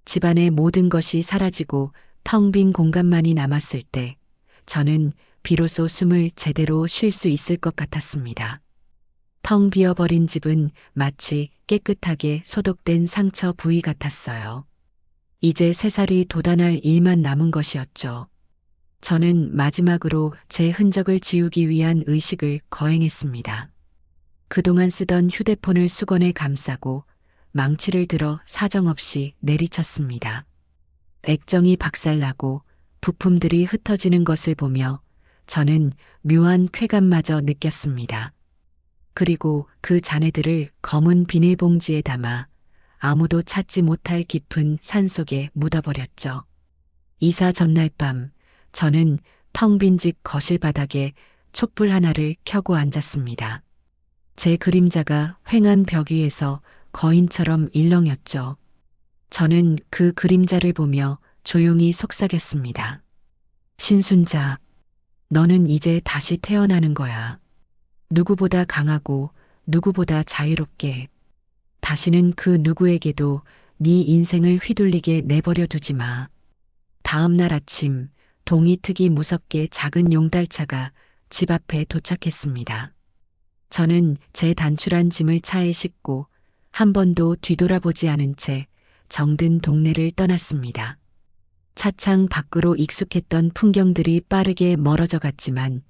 집안의 모든 것이 사라지고 텅 빈 공간만이 남았을 때 저는 비로소 숨을 제대로 쉴 수 있을 것 같았습니다. 텅 비어버린 집은 마치 깨끗하게 소독된 상처 부위 같았어요. 이제 새살이 돋아날 일만 남은 것이었죠. 저는 마지막으로 제 흔적을 지우기 위한 의식을 거행했습니다. 그동안 쓰던 휴대폰을 수건에 감싸고 망치를 들어 사정없이 내리쳤습니다. 액정이 박살나고 부품들이 흩어지는 것을 보며 저는 묘한 쾌감마저 느꼈습니다. 그리고 그 잔해들을 검은 비닐봉지에 담아 아무도 찾지 못할 깊은 산속에 묻어버렸죠. 이사 전날 밤 저는 텅 빈 집 거실 바닥에 촛불 하나를 켜고 앉았습니다. 제 그림자가 휑한 벽 위에서 거인처럼 일렁였죠. 저는 그 그림자를 보며 조용히 속삭였습니다. 신순자, 너는 이제 다시 태어나는 거야. 누구보다 강하고 누구보다 자유롭게. 다시는 그 누구에게도 네 인생을 휘둘리게 내버려 두지 마. 다음 날 아침 동이 트기 무섭게 작은 용달차가 집 앞에 도착했습니다. 저는 제 단출한 짐을 차에 싣고 한 번도 뒤돌아보지 않은 채 정든 동네를 떠났습니다. 차창 밖으로 익숙했던 풍경들이 빠르게 멀어져 갔지만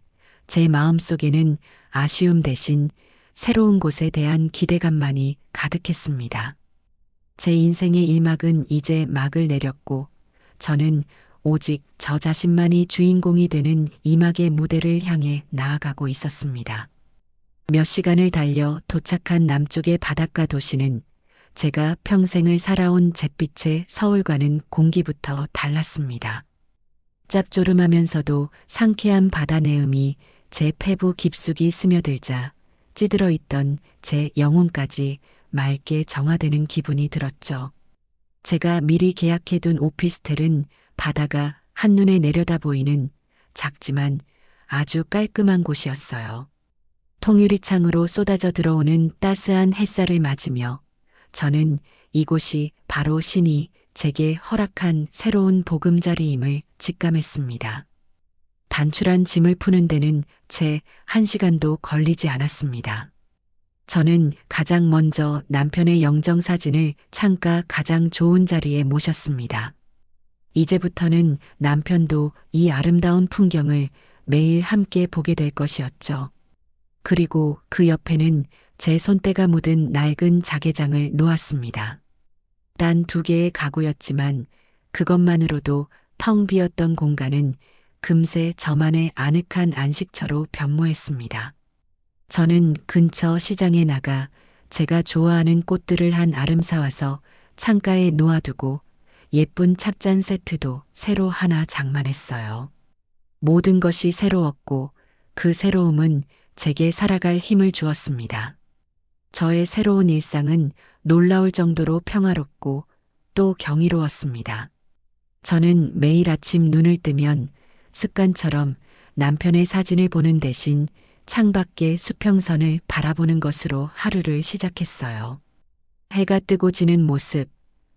제 마음속에는 아쉬움 대신 새로운 곳에 대한 기대감만이 가득했습니다. 제 인생의 일막은 이제 막을 내렸고 저는 오직 저 자신만이 주인공이 되는 이막의 무대를 향해 나아가고 있었습니다. 몇 시간을 달려 도착한 남쪽의 바닷가 도시는 제가 평생을 살아온 잿빛의 서울과는 공기부터 달랐습니다. 짭조름하면서도 상쾌한 바다 내음이 제 폐부 깊숙이 스며들자 찌들어 있던 제 영혼까지 맑게 정화되는 기분이 들었죠. 제가 미리 계약해둔 오피스텔은 바다가 한눈에 내려다 보이는 작지만 아주 깔끔한 곳이었어요. 통유리창으로 쏟아져 들어오는 따스한 햇살을 맞으며 저는 이곳이 바로 신이 제게 허락한 새로운 보금자리임을 직감했습니다. 단출한 짐을 푸는 데는 채 1시간도 걸리지 않았습니다. 저는 가장 먼저 남편의 영정사진을 창가 가장 좋은 자리에 모셨습니다. 이제부터는 남편도 이 아름다운 풍경을 매일 함께 보게 될 것이었죠. 그리고 그 옆에는 제 손때가 묻은 낡은 자개장을 놓았습니다. 단 2개의 가구였지만 그것만으로도 텅 비었던 공간은 금세 저만의 아늑한 안식처로 변모했습니다. 저는 근처 시장에 나가 제가 좋아하는 꽃들을 한 아름 사와서 창가에 놓아두고 예쁜 찻잔 세트도 새로 하나 장만했어요. 모든 것이 새로웠고 그 새로움은 제게 살아갈 힘을 주었습니다. 저의 새로운 일상은 놀라울 정도로 평화롭고 또 경이로웠습니다. 저는 매일 아침 눈을 뜨면 습관처럼 남편의 사진을 보는 대신 창밖의 수평선을 바라보는 것으로 하루를 시작했어요. 해가 뜨고 지는 모습,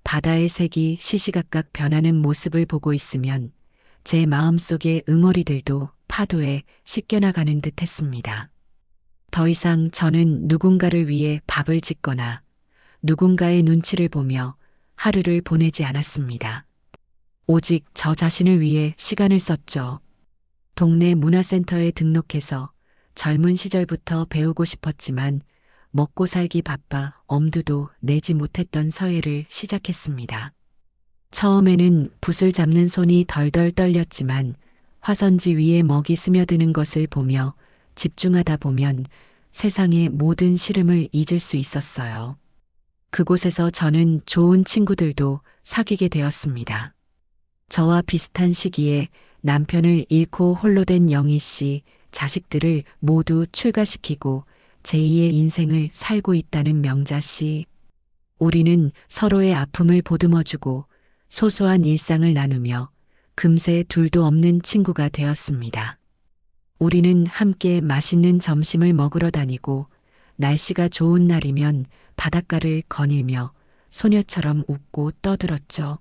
바다의 색이 시시각각 변하는 모습을 보고 있으면 제 마음속의 응어리들도 파도에 씻겨나가는 듯 했습니다. 더 이상 저는 누군가를 위해 밥을 짓거나 누군가의 눈치를 보며 하루를 보내지 않았습니다. 오직 저 자신을 위해 시간을 썼죠. 동네 문화센터에 등록해서 젊은 시절부터 배우고 싶었지만 먹고 살기 바빠 엄두도 내지 못했던 서예를 시작했습니다. 처음에는 붓을 잡는 손이 덜덜 떨렸지만 화선지 위에 먹이 스며드는 것을 보며 집중하다 보면 세상의 모든 시름을 잊을 수 있었어요. 그곳에서 저는 좋은 친구들도 사귀게 되었습니다. 저와 비슷한 시기에 남편을 잃고 홀로 된 영희 씨, 자식들을 모두 출가시키고 제2의 인생을 살고 있다는 명자 씨. 우리는 서로의 아픔을 보듬어주고 소소한 일상을 나누며 금세 둘도 없는 친구가 되었습니다. 우리는 함께 맛있는 점심을 먹으러 다니고 날씨가 좋은 날이면 바닷가를 거닐며 소녀처럼 웃고 떠들었죠.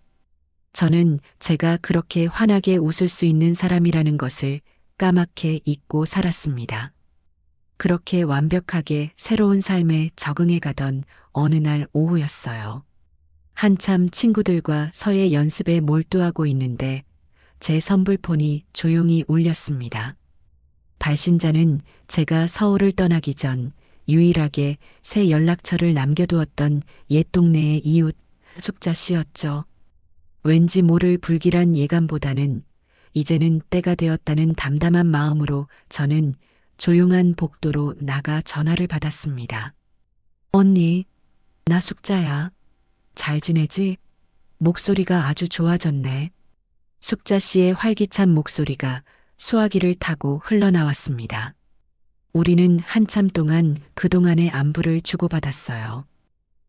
저는 제가 그렇게 환하게 웃을 수 있는 사람이라는 것을 까맣게 잊고 살았습니다. 그렇게 완벽하게 새로운 삶에 적응해 가던 어느 날 오후였어요. 한참 친구들과 서예 연습에 몰두하고 있는데 제 선불폰이 조용히 울렸습니다. 발신자는 제가 서울을 떠나기 전 유일하게 새 연락처를 남겨두었던 옛 동네의 이웃 숙자 씨였죠. 왠지 모를 불길한 예감보다는 이제는 때가 되었다는 담담한 마음으로 저는 조용한 복도로 나가 전화를 받았습니다. 언니, 나 숙자야. 잘 지내지? 목소리가 아주 좋아졌네. 숙자 씨의 활기찬 목소리가 수화기를 타고 흘러나왔습니다. 우리는 한참 동안 그동안의 안부를 주고받았어요.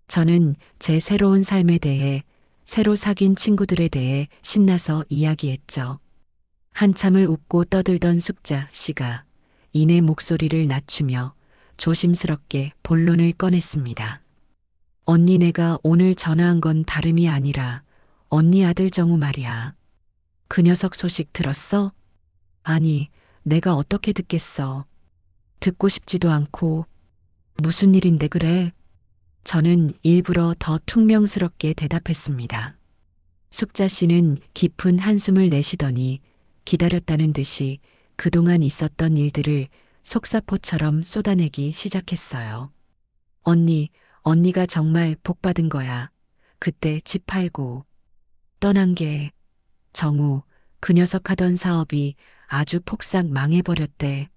저는 제 새로운 삶에 대해, 새로 사귄 친구들에 대해 신나서 이야기했죠. 한참을 웃고 떠들던 숙자 씨가 이내 목소리를 낮추며 조심스럽게 본론을 꺼냈습니다. 언니, 내가 오늘 전화한 건 다름이 아니라 언니 아들 정우 말이야. 그 녀석 소식 들었어? 아니, 내가 어떻게 듣겠어. 듣고 싶지도 않고. 무슨 일인데 그래? 저는 일부러 더 퉁명스럽게 대답했습니다. 숙자 씨는 깊은 한숨을 내쉬더니 기다렸다는 듯이 그동안 있었던 일들을 속사포처럼 쏟아내기 시작했어요. 언니, 언니가 정말 복받은 거야. 그때 집 팔고 떠난 게 정우, 그 녀석 하던 사업이 아주 폭삭 망해버렸대.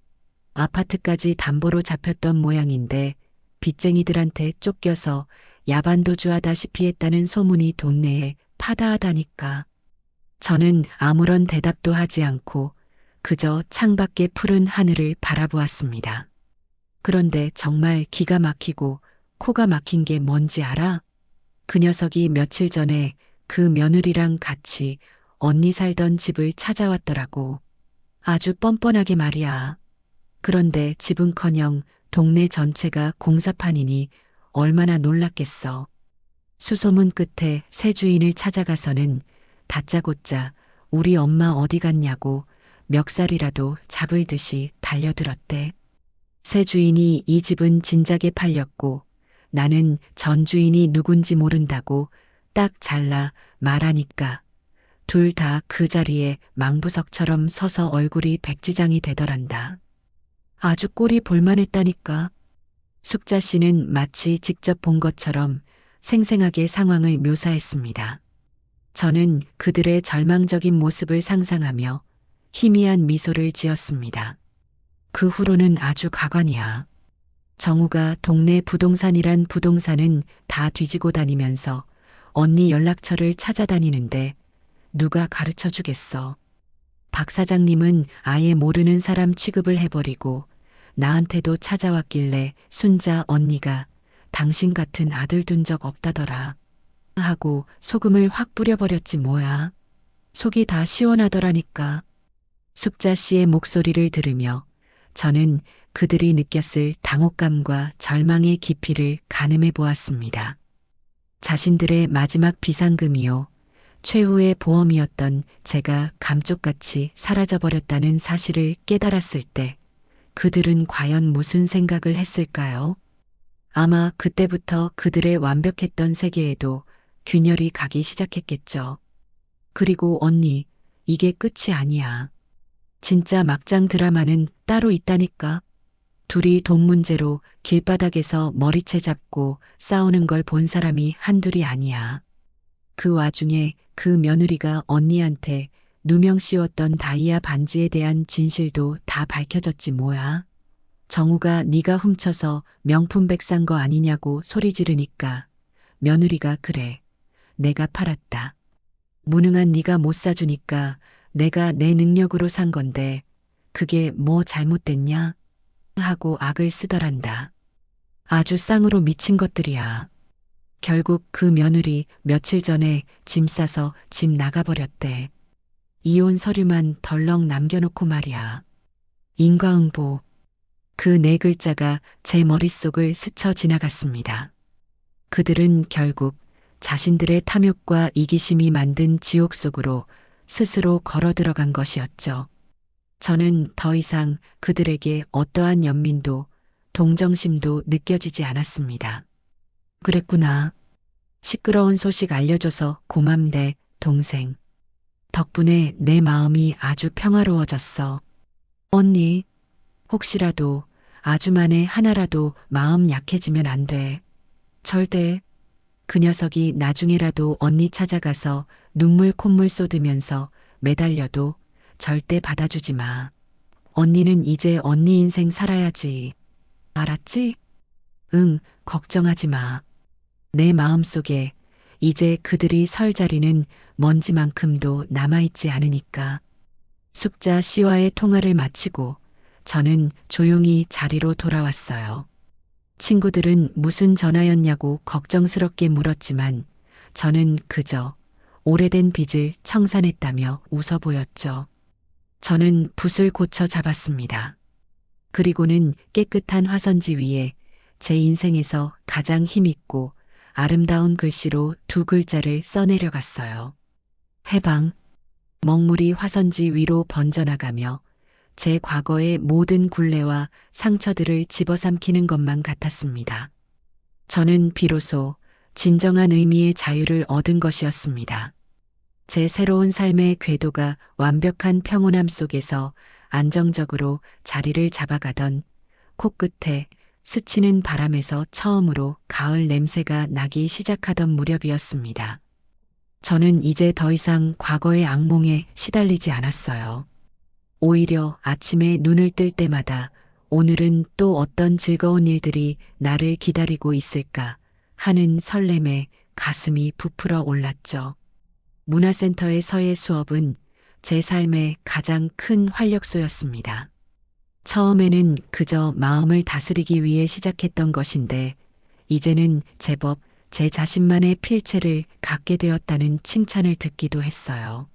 아파트까지 담보로 잡혔던 모양인데 빚쟁이들한테 쫓겨서 야반도주하다시피 했다는 소문이 동네에 파다하다니까. 저는 아무런 대답도 하지 않고 그저 창밖의 푸른 하늘을 바라보았습니다. 그런데 정말 기가 막히고 코가 막힌 게 뭔지 알아? 그 녀석이 며칠 전에 그 며느리랑 같이 언니 살던 집을 찾아왔더라고. 아주 뻔뻔하게 말이야. 그런데 집은커녕 동네 전체가 공사판이니 얼마나 놀랐겠어. 수소문 끝에 새 주인을 찾아가서는 다짜고짜 우리 엄마 어디 갔냐고 멱살이라도 잡을 듯이 달려들었대. 새 주인이 이 집은 진작에 팔렸고 나는 전 주인이 누군지 모른다고 딱 잘라 말하니까 둘 다 그 자리에 망부석처럼 서서 얼굴이 백지장이 되더란다. 아주 꼴이 볼만했다니까. 숙자 씨는 마치 직접 본 것처럼 생생하게 상황을 묘사했습니다. 저는 그들의 절망적인 모습을 상상하며 희미한 미소를 지었습니다. 그 후로는 아주 가관이야. 정우가 동네 부동산이란 부동산은 다 뒤지고 다니면서 언니 연락처를 찾아다니는데 누가 가르쳐 주겠어. 박 사장님은 아예 모르는 사람 취급을 해버리고 나한테도 찾아왔길래 순자 언니가 당신 같은 아들 둔 적 없다더라 하고 소금을 확 뿌려버렸지 뭐야. 속이 다 시원하더라니까. 숙자 씨의 목소리를 들으며 저는 그들이 느꼈을 당혹감과 절망의 깊이를 가늠해 보았습니다. 자신들의 마지막 비상금이요. 최후의 보험이었던 제가 감쪽같이 사라져버렸다는 사실을 깨달았을 때 그들은 과연 무슨 생각을 했을까요? 아마 그때부터 그들의 완벽했던 세계에도 균열이 가기 시작했겠죠. 그리고 언니, 이게 끝이 아니야. 진짜 막장 드라마는 따로 있다니까. 둘이 돈 문제로 길바닥에서 머리채 잡고 싸우는 걸 본 사람이 한둘이 아니야. 그 와중에 그 며느리가 언니한테 누명 씌웠던 다이아 반지에 대한 진실도 다 밝혀졌지 뭐야. 정우가 네가 훔쳐서 명품백 산 거 아니냐고 소리 지르니까 며느리가 그래. 내가 팔았다. 무능한 네가 못 사주니까 내가 내 능력으로 산 건데 그게 뭐 잘못됐냐? 하고 악을 쓰더란다. 아주 쌍으로 미친 것들이야. 결국 그 며느리 며칠 전에 짐 싸서 집 나가버렸대. 이혼 서류만 덜렁 남겨놓고 말이야. 인과응보. 그 네 글자가 제 머릿속을 스쳐 지나갔습니다. 그들은 결국 자신들의 탐욕과 이기심이 만든 지옥 속으로 스스로 걸어 들어간 것이었죠. 저는 더 이상 그들에게 어떠한 연민도 동정심도 느껴지지 않았습니다. 그랬구나. 시끄러운 소식 알려줘서 고맙네, 동생. 덕분에 내 마음이 아주 평화로워졌어. 언니, 혹시라도 아주만에 하나라도 마음 약해지면 안 돼. 절대. 그 녀석이 나중에라도 언니 찾아가서 눈물 콧물 쏟으면서 매달려도 절대 받아주지 마. 언니는 이제 언니 인생 살아야지. 알았지? 응, 걱정하지 마. 내 마음속에 이제 그들이 설 자리는 먼지만큼도 남아있지 않으니까. 숙자 씨와의 통화를 마치고 저는 조용히 자리로 돌아왔어요. 친구들은 무슨 전화였냐고 걱정스럽게 물었지만 저는 그저 오래된 빚을 청산했다며 웃어 보였죠. 저는 붓을 고쳐 잡았습니다. 그리고는 깨끗한 화선지 위에 제 인생에서 가장 힘있고 아름다운 글씨로 두 글자를 써내려갔어요. 해방. 먹물이 화선지 위로 번져나가며 제 과거의 모든 굴레와 상처들을 집어삼키는 것만 같았습니다. 저는 비로소 진정한 의미의 자유를 얻은 것이었습니다. 제 새로운 삶의 궤도가 완벽한 평온함 속에서 안정적으로 자리를 잡아가던 코끝에 스치는 바람에서 처음으로 가을 냄새가 나기 시작하던 무렵이었습니다. 저는 이제 더 이상 과거의 악몽에 시달리지 않았어요. 오히려 아침에 눈을 뜰 때마다 오늘은 또 어떤 즐거운 일들이 나를 기다리고 있을까 하는 설렘에 가슴이 부풀어 올랐죠. 문화센터에서의 수업은 제 삶의 가장 큰 활력소였습니다. 처음에는 그저 마음을 다스리기 위해 시작했던 것인데 이제는 제법 제 자신만의 필체를 갖게 되었다는 칭찬을 듣기도 했어요.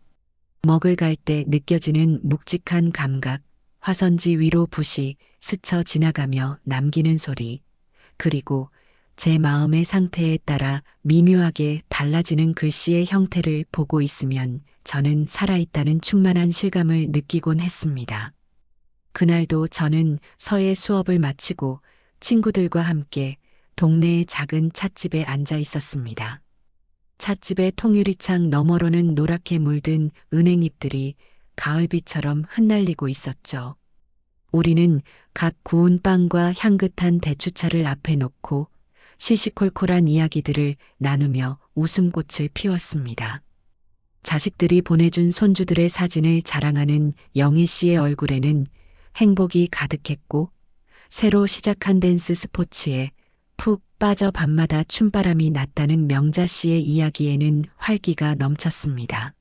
먹을 갈 때 느껴지는 묵직한 감각, 화선지 위로 붓이 스쳐 지나가며 남기는 소리, 그리고 제 마음의 상태에 따라 미묘하게 달라지는 글씨의 형태를 보고 있으면 저는 살아있다는 충만한 실감을 느끼곤 했습니다. 그날도 저는 서예 수업을 마치고 친구들과 함께 동네의 작은 찻집에 앉아 있었습니다. 찻집의 통유리창 너머로는 노랗게 물든 은행잎들이 가을비처럼 흩날리고 있었죠. 우리는 각 구운 빵과 향긋한 대추차를 앞에 놓고 시시콜콜한 이야기들을 나누며 웃음꽃을 피웠습니다. 자식들이 보내준 손주들의 사진을 자랑하는 영희 씨의 얼굴에는 행복이 가득했고 새로 시작한 댄스 스포츠에 푹 빠져 밤마다 춤바람이 났다는 명자 씨의 이야기에는 활기가 넘쳤습니다.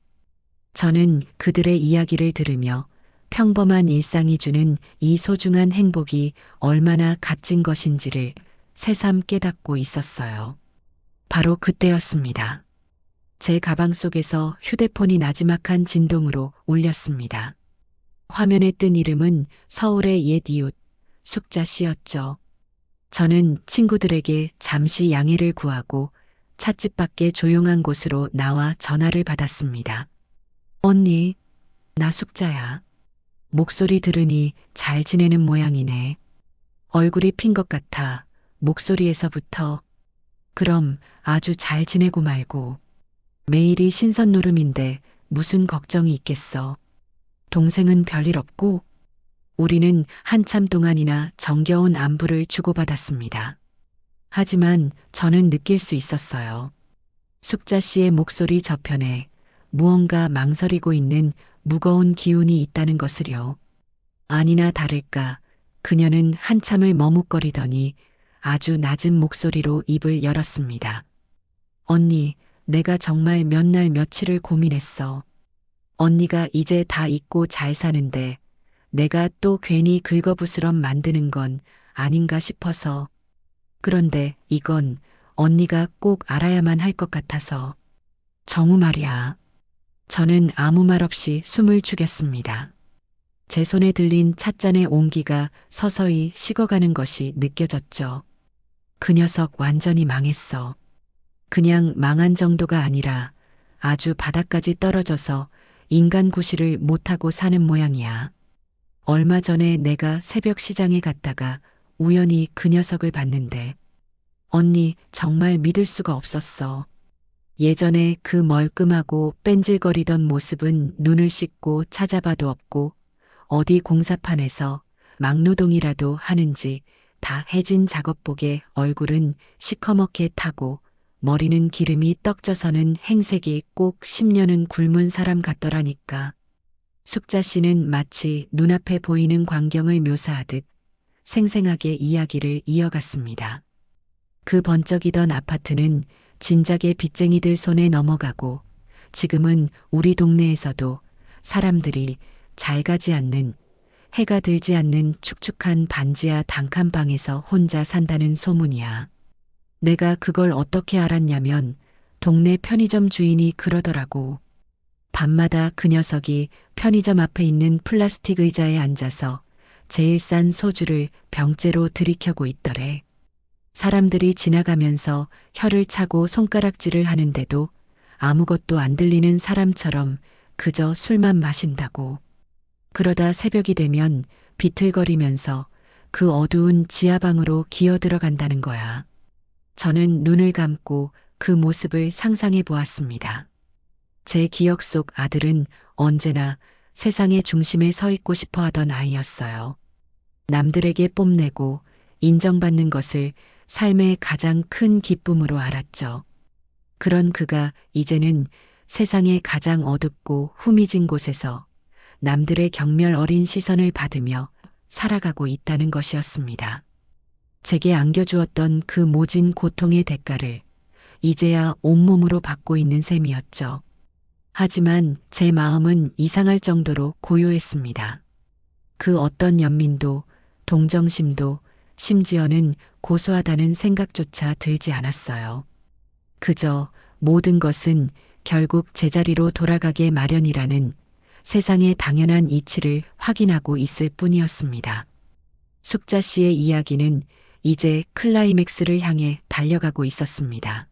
저는 그들의 이야기를 들으며 평범한 일상이 주는 이 소중한 행복이 얼마나 값진 것인지를 새삼 깨닫고 있었어요. 바로 그때였습니다. 제 가방 속에서 휴대폰이 나지막한 진동으로 울렸습니다. 화면에 뜬 이름은 서울의 옛 이웃 숙자 씨였죠. 저는 친구들에게 잠시 양해를 구하고 찻집 밖에 조용한 곳으로 나와 전화를 받았습니다. 언니, 나 숙자야. 목소리 들으니 잘 지내는 모양이네. 얼굴이 핀 것 같아. 목소리에서부터. 그럼 아주 잘 지내고 말고. 매일이 신선 노름인데 무슨 걱정이 있겠어. 동생은 별일 없고. 우리는 한참 동안이나 정겨운 안부를 주고받았습니다. 하지만 저는 느낄 수 있었어요. 숙자 씨의 목소리 저편에 무언가 망설이고 있는 무거운 기운이 있다는 것을요. 아니나 다를까 그녀는 한참을 머뭇거리더니 아주 낮은 목소리로 입을 열었습니다. 언니, 내가 정말 몇 날 며칠을 고민했어. 언니가 이제 다 잊고 잘 사는데 내가 또 괜히 긁어부스럼 만드는 건 아닌가 싶어서. 그런데 이건 언니가 꼭 알아야만 할 것 같아서. 정우 말이야. 저는 아무 말 없이 숨을 죽였습니다. 제 손에 들린 찻잔의 온기가 서서히 식어가는 것이 느껴졌죠. 그 녀석 완전히 망했어. 그냥 망한 정도가 아니라 아주 바닥까지 떨어져서 인간 구실을 못하고 사는 모양이야. 얼마 전에 내가 새벽 시장에 갔다가 우연히 그 녀석을 봤는데 언니 정말 믿을 수가 없었어. 예전에 그 멀끔하고 뺀질거리던 모습은 눈을 씻고 찾아봐도 없고 어디 공사판에서 막노동이라도 하는지 다 해진 작업복에 얼굴은 시커멓게 타고 머리는 기름이 떡져서는 행색이 꼭 10년은 굶은 사람 같더라니까. 숙자 씨는 마치 눈앞에 보이는 광경을 묘사하듯 생생하게 이야기를 이어갔습니다. 그 번쩍이던 아파트는 진작에 빚쟁이들 손에 넘어가고 지금은 우리 동네에서도 사람들이 잘 가지 않는 해가 들지 않는 축축한 반지하 단칸방에서 혼자 산다는 소문이야. 내가 그걸 어떻게 알았냐면 동네 편의점 주인이 그러더라고. 밤마다 그 녀석이 편의점 앞에 있는 플라스틱 의자에 앉아서 제일 싼 소주를 병째로 들이켜고 있더래. 사람들이 지나가면서 혀를 차고 손가락질을 하는데도 아무것도 안 들리는 사람처럼 그저 술만 마신다고. 그러다 새벽이 되면 비틀거리면서 그 어두운 지하방으로 기어 들어간다는 거야. 저는 눈을 감고 그 모습을 상상해 보았습니다. 제 기억 속 아들은 언제나 세상의 중심에 서 있고 싶어 하던 아이였어요. 남들에게 뽐내고 인정받는 것을 삶의 가장 큰 기쁨으로 알았죠. 그런 그가 이제는 세상의 가장 어둡고 후미진 곳에서 남들의 경멸 어린 시선을 받으며 살아가고 있다는 것이었습니다. 제게 안겨주었던 그 모진 고통의 대가를 이제야 온몸으로 받고 있는 셈이었죠. 하지만 제 마음은 이상할 정도로 고요했습니다. 그 어떤 연민도 동정심도 심지어는 고소하다는 생각조차 들지 않았어요. 그저 모든 것은 결국 제자리로 돌아가게 마련이라는 세상의 당연한 이치를 확인하고 있을 뿐이었습니다. 숙자 씨의 이야기는 이제 클라이맥스를 향해 달려가고 있었습니다.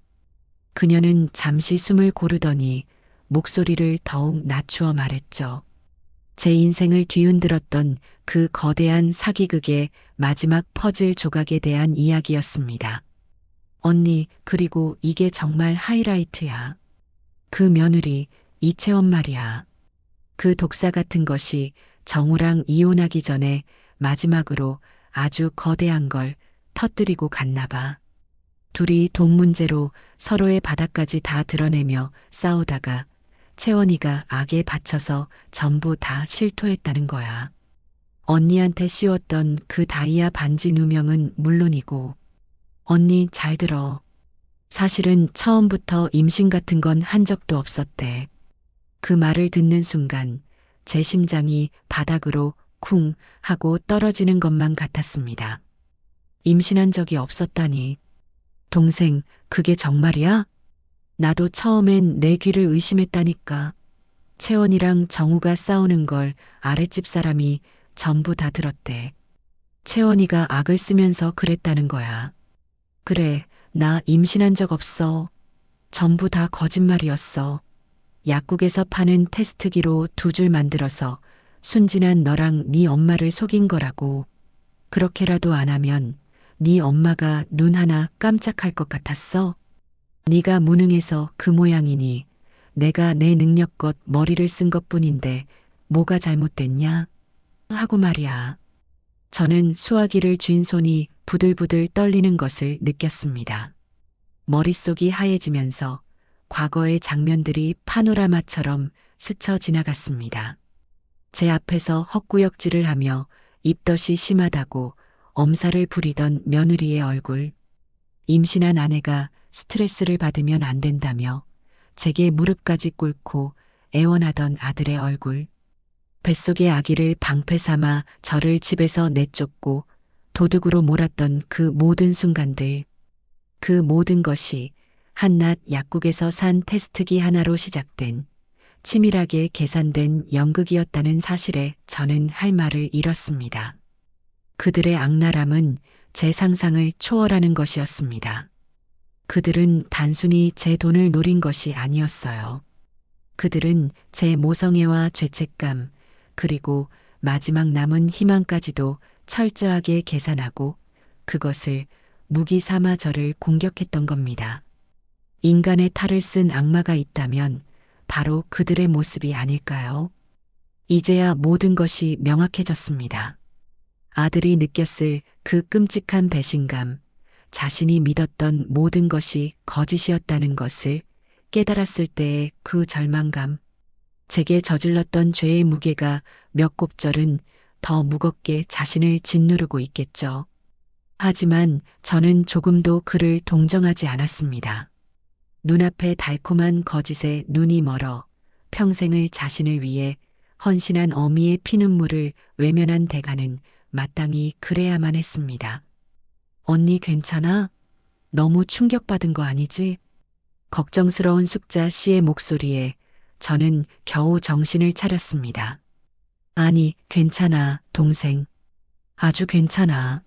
그녀는 잠시 숨을 고르더니 목소리를 더욱 낮추어 말했죠. 제 인생을 뒤흔들었던 그 거대한 사기극의 마지막 퍼즐 조각에 대한 이야기였습니다. 언니, 그리고 이게 정말 하이라이트야. 그 며느리, 이채원 말이야. 그 독사 같은 것이 정우랑 이혼하기 전에 마지막으로 아주 거대한 걸 터뜨리고 갔나 봐. 둘이 돈 문제로 서로의 바닥까지 다 드러내며 싸우다가 채원이가 악에 받쳐서 전부 다 실토했다는 거야. 언니한테 씌웠던 그 다이아 반지 누명은 물론이고. 언니 잘 들어. 사실은 처음부터 임신 같은 건 한 적도 없었대. 그 말을 듣는 순간 제 심장이 바닥으로 쿵 하고 떨어지는 것만 같았습니다. 임신한 적이 없었다니. 동생, 그게 정말이야? 나도 처음엔 내 귀를 의심했다니까. 채원이랑 정우가 싸우는 걸 아랫집 사람이 전부 다 들었대. 채원이가 악을 쓰면서 그랬다는 거야. 그래, 나 임신한 적 없어. 전부 다 거짓말이었어. 약국에서 파는 테스트기로 두 줄 만들어서 순진한 너랑 네 엄마를 속인 거라고. 그렇게라도 안 하면 네 엄마가 눈 하나 깜짝할 것 같았어. 네가 무능해서 그 모양이니 내가 내 능력껏 머리를 쓴 것뿐인데 뭐가 잘못됐냐? 하고 말이야. 저는 수화기를 쥔 손이 부들부들 떨리는 것을 느꼈습니다. 머릿속이 하얘지면서 과거의 장면들이 파노라마처럼 스쳐 지나갔습니다. 제 앞에서 헛구역질을 하며 입덧이 심하다고 엄살을 부리던 며느리의 얼굴, 임신한 아내가 스트레스를 받으면 안 된다며 제게 무릎까지 꿇고 애원하던 아들의 얼굴, 뱃속의 아기를 방패 삼아 저를 집에서 내쫓고 도둑으로 몰았던 그 모든 순간들, 그 모든 것이 한낱 약국에서 산 테스트기 하나로 시작된 치밀하게 계산된 연극이었다는 사실에 저는 할 말을 잃었습니다. 그들의 악랄함은 제 상상을 초월하는 것이었습니다. 그들은 단순히 제 돈을 노린 것이 아니었어요. 그들은 제 모성애와 죄책감, 그리고 마지막 남은 희망까지도 철저하게 계산하고 그것을 무기 삼아 저를 공격했던 겁니다. 인간의 탈을 쓴 악마가 있다면 바로 그들의 모습이 아닐까요? 이제야 모든 것이 명확해졌습니다. 아들이 느꼈을 그 끔찍한 배신감, 자신이 믿었던 모든 것이 거짓이었다는 것을 깨달았을 때의 그 절망감, 제게 저질렀던 죄의 무게가 몇 곱절은 더 무겁게 자신을 짓누르고 있겠죠. 하지만 저는 조금도 그를 동정하지 않았습니다. 눈앞의 달콤한 거짓에 눈이 멀어 평생을 자신을 위해 헌신한 어미의 피눈물을 외면한 대가는 마땅히 그래야만 했습니다. 언니 괜찮아? 너무 충격받은 거 아니지? 걱정스러운 숙자 씨의 목소리에 저는 겨우 정신을 차렸습니다. 아니, 괜찮아, 동생. 아주 괜찮아.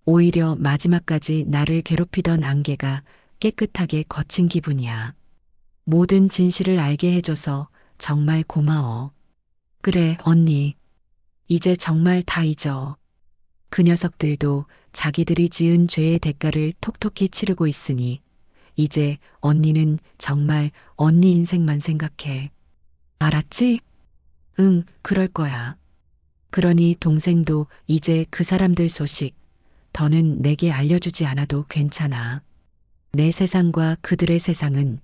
오히려 마지막까지 나를 괴롭히던 안개가 깨끗하게 거친 기분이야. 모든 진실을 알게 해줘서 정말 고마워. 그래, 언니. 이제 정말 다 잊어. 그 녀석들도 자기들이 지은 죄의 대가를 톡톡히 치르고 있으니 이제 언니는 정말 언니 인생만 생각해. 알았지? 응, 그럴 거야. 그러니 동생도 이제 그 사람들 소식 더는 내게 알려주지 않아도 괜찮아. 내 세상과 그들의 세상은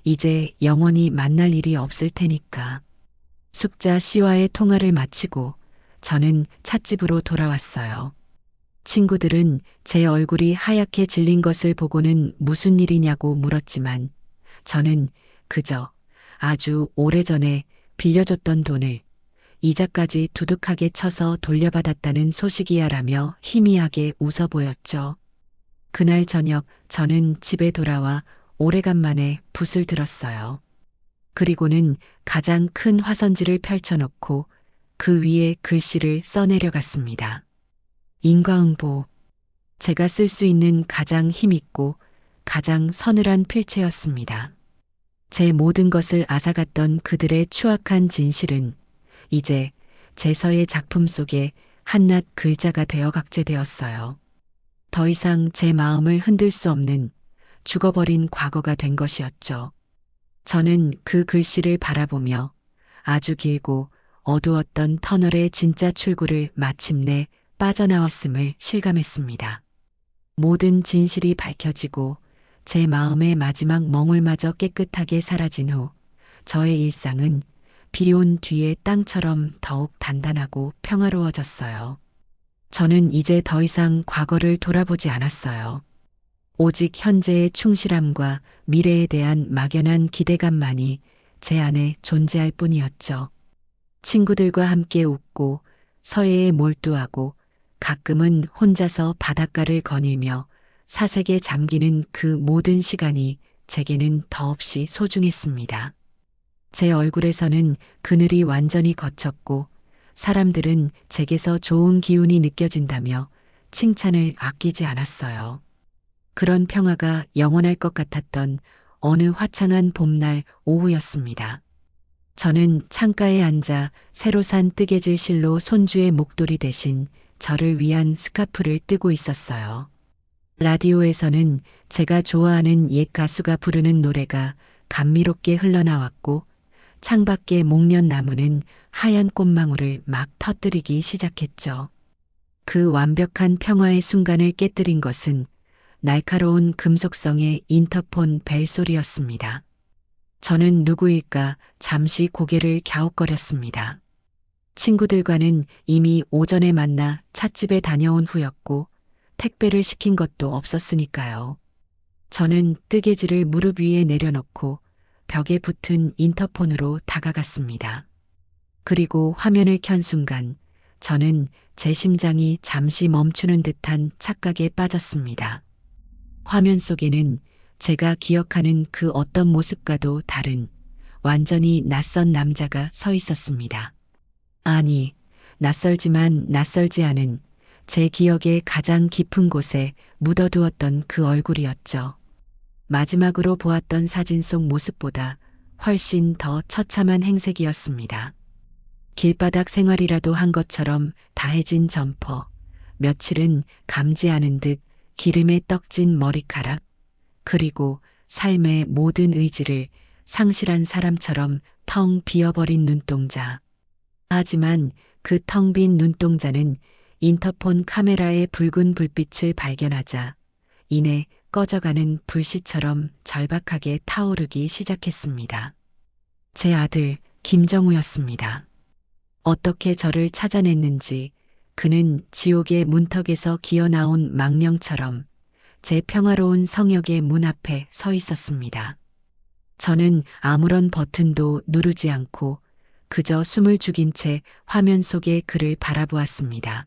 이제 영원히 만날 일이 없을 테니까. 숙자 씨와의 통화를 마치고 저는 찻집으로 돌아왔어요. 친구들은 제 얼굴이 하얗게 질린 것을 보고는 무슨 일이냐고 물었지만 저는 그저 아주 오래전에 빌려줬던 돈을 이자까지 두둑하게 쳐서 돌려받았다는 소식이야라며 희미하게 웃어 보였죠. 그날 저녁 저는 집에 돌아와 오래간만에 붓을 들었어요. 그리고는 가장 큰 화선지를 펼쳐놓고 그 위에 글씨를 써내려갔습니다. 인과응보. 제가 쓸 수 있는 가장 힘있고 가장 서늘한 필체였습니다. 제 모든 것을 앗아갔던 그들의 추악한 진실은 이제 제서의 작품 속에 한낱 글자가 되어 각재되었어요. 더 이상 제 마음을 흔들 수 없는 죽어버린 과거가 된 것이었죠. 저는 그 글씨를 바라보며 아주 길고 어두웠던 터널의 진짜 출구를 마침내 빠져나왔음을 실감했습니다. 모든 진실이 밝혀지고 제 마음의 마지막 멍울마저 깨끗하게 사라진 후 저의 일상은 비 온 뒤의 땅처럼 더욱 단단하고 평화로워졌어요. 저는 이제 더 이상 과거를 돌아보지 않았어요. 오직 현재의 충실함과 미래에 대한 막연한 기대감만이 제 안에 존재할 뿐이었죠. 친구들과 함께 웃고 서예에 몰두하고 가끔은 혼자서 바닷가를 거닐며 사색에 잠기는 그 모든 시간이 제게는 더없이 소중했습니다. 제 얼굴에서는 그늘이 완전히 걷혔고 사람들은 제게서 좋은 기운이 느껴진다며 칭찬을 아끼지 않았어요. 그런 평화가 영원할 것 같았던 어느 화창한 봄날 오후였습니다. 저는 창가에 앉아 새로 산 뜨개질 실로 손주의 목도리 대신 저를 위한 스카프를 뜨고 있었어요. 라디오에서는 제가 좋아하는 옛 가수가 부르는 노래가 감미롭게 흘러나왔고 창밖의 목련나무는 하얀 꽃망울을 막 터뜨리기 시작했죠. 그 완벽한 평화의 순간을 깨뜨린 것은 날카로운 금속성의 인터폰 벨 소리였습니다. 저는 누구일까 잠시 고개를 갸웃거렸습니다. 친구들과는 이미 오전에 만나 찻집에 다녀온 후였고 택배를 시킨 것도 없었으니까요. 저는 뜨개질을 무릎 위에 내려놓고 벽에 붙은 인터폰으로 다가갔습니다. 그리고 화면을 켠 순간 저는 제 심장이 잠시 멈추는 듯한 착각에 빠졌습니다. 화면 속에는 제가 기억하는 그 어떤 모습과도 다른 완전히 낯선 남자가 서 있었습니다. 아니, 낯설지만 낯설지 않은 제 기억의 가장 깊은 곳에 묻어두었던 그 얼굴이었죠. 마지막으로 보았던 사진 속 모습보다 훨씬 더 처참한 행색이었습니다. 길바닥 생활이라도 한 것처럼 다해진 점퍼, 며칠은 감지 않은 듯 기름에 떡진 머리카락, 그리고 삶의 모든 의지를 상실한 사람처럼 텅 비어버린 눈동자. 하지만 그 텅 빈 눈동자는 인터폰 카메라의 붉은 불빛을 발견하자 이내 꺼져가는 불씨처럼 절박하게 타오르기 시작했습니다. 제 아들 김정우였습니다. 어떻게 저를 찾아냈는지 그는 지옥의 문턱에서 기어나온 망령처럼 제 평화로운 성역의 문 앞에 서 있었습니다. 저는 아무런 버튼도 누르지 않고 그저 숨을 죽인 채 화면 속의 그를 바라보았습니다.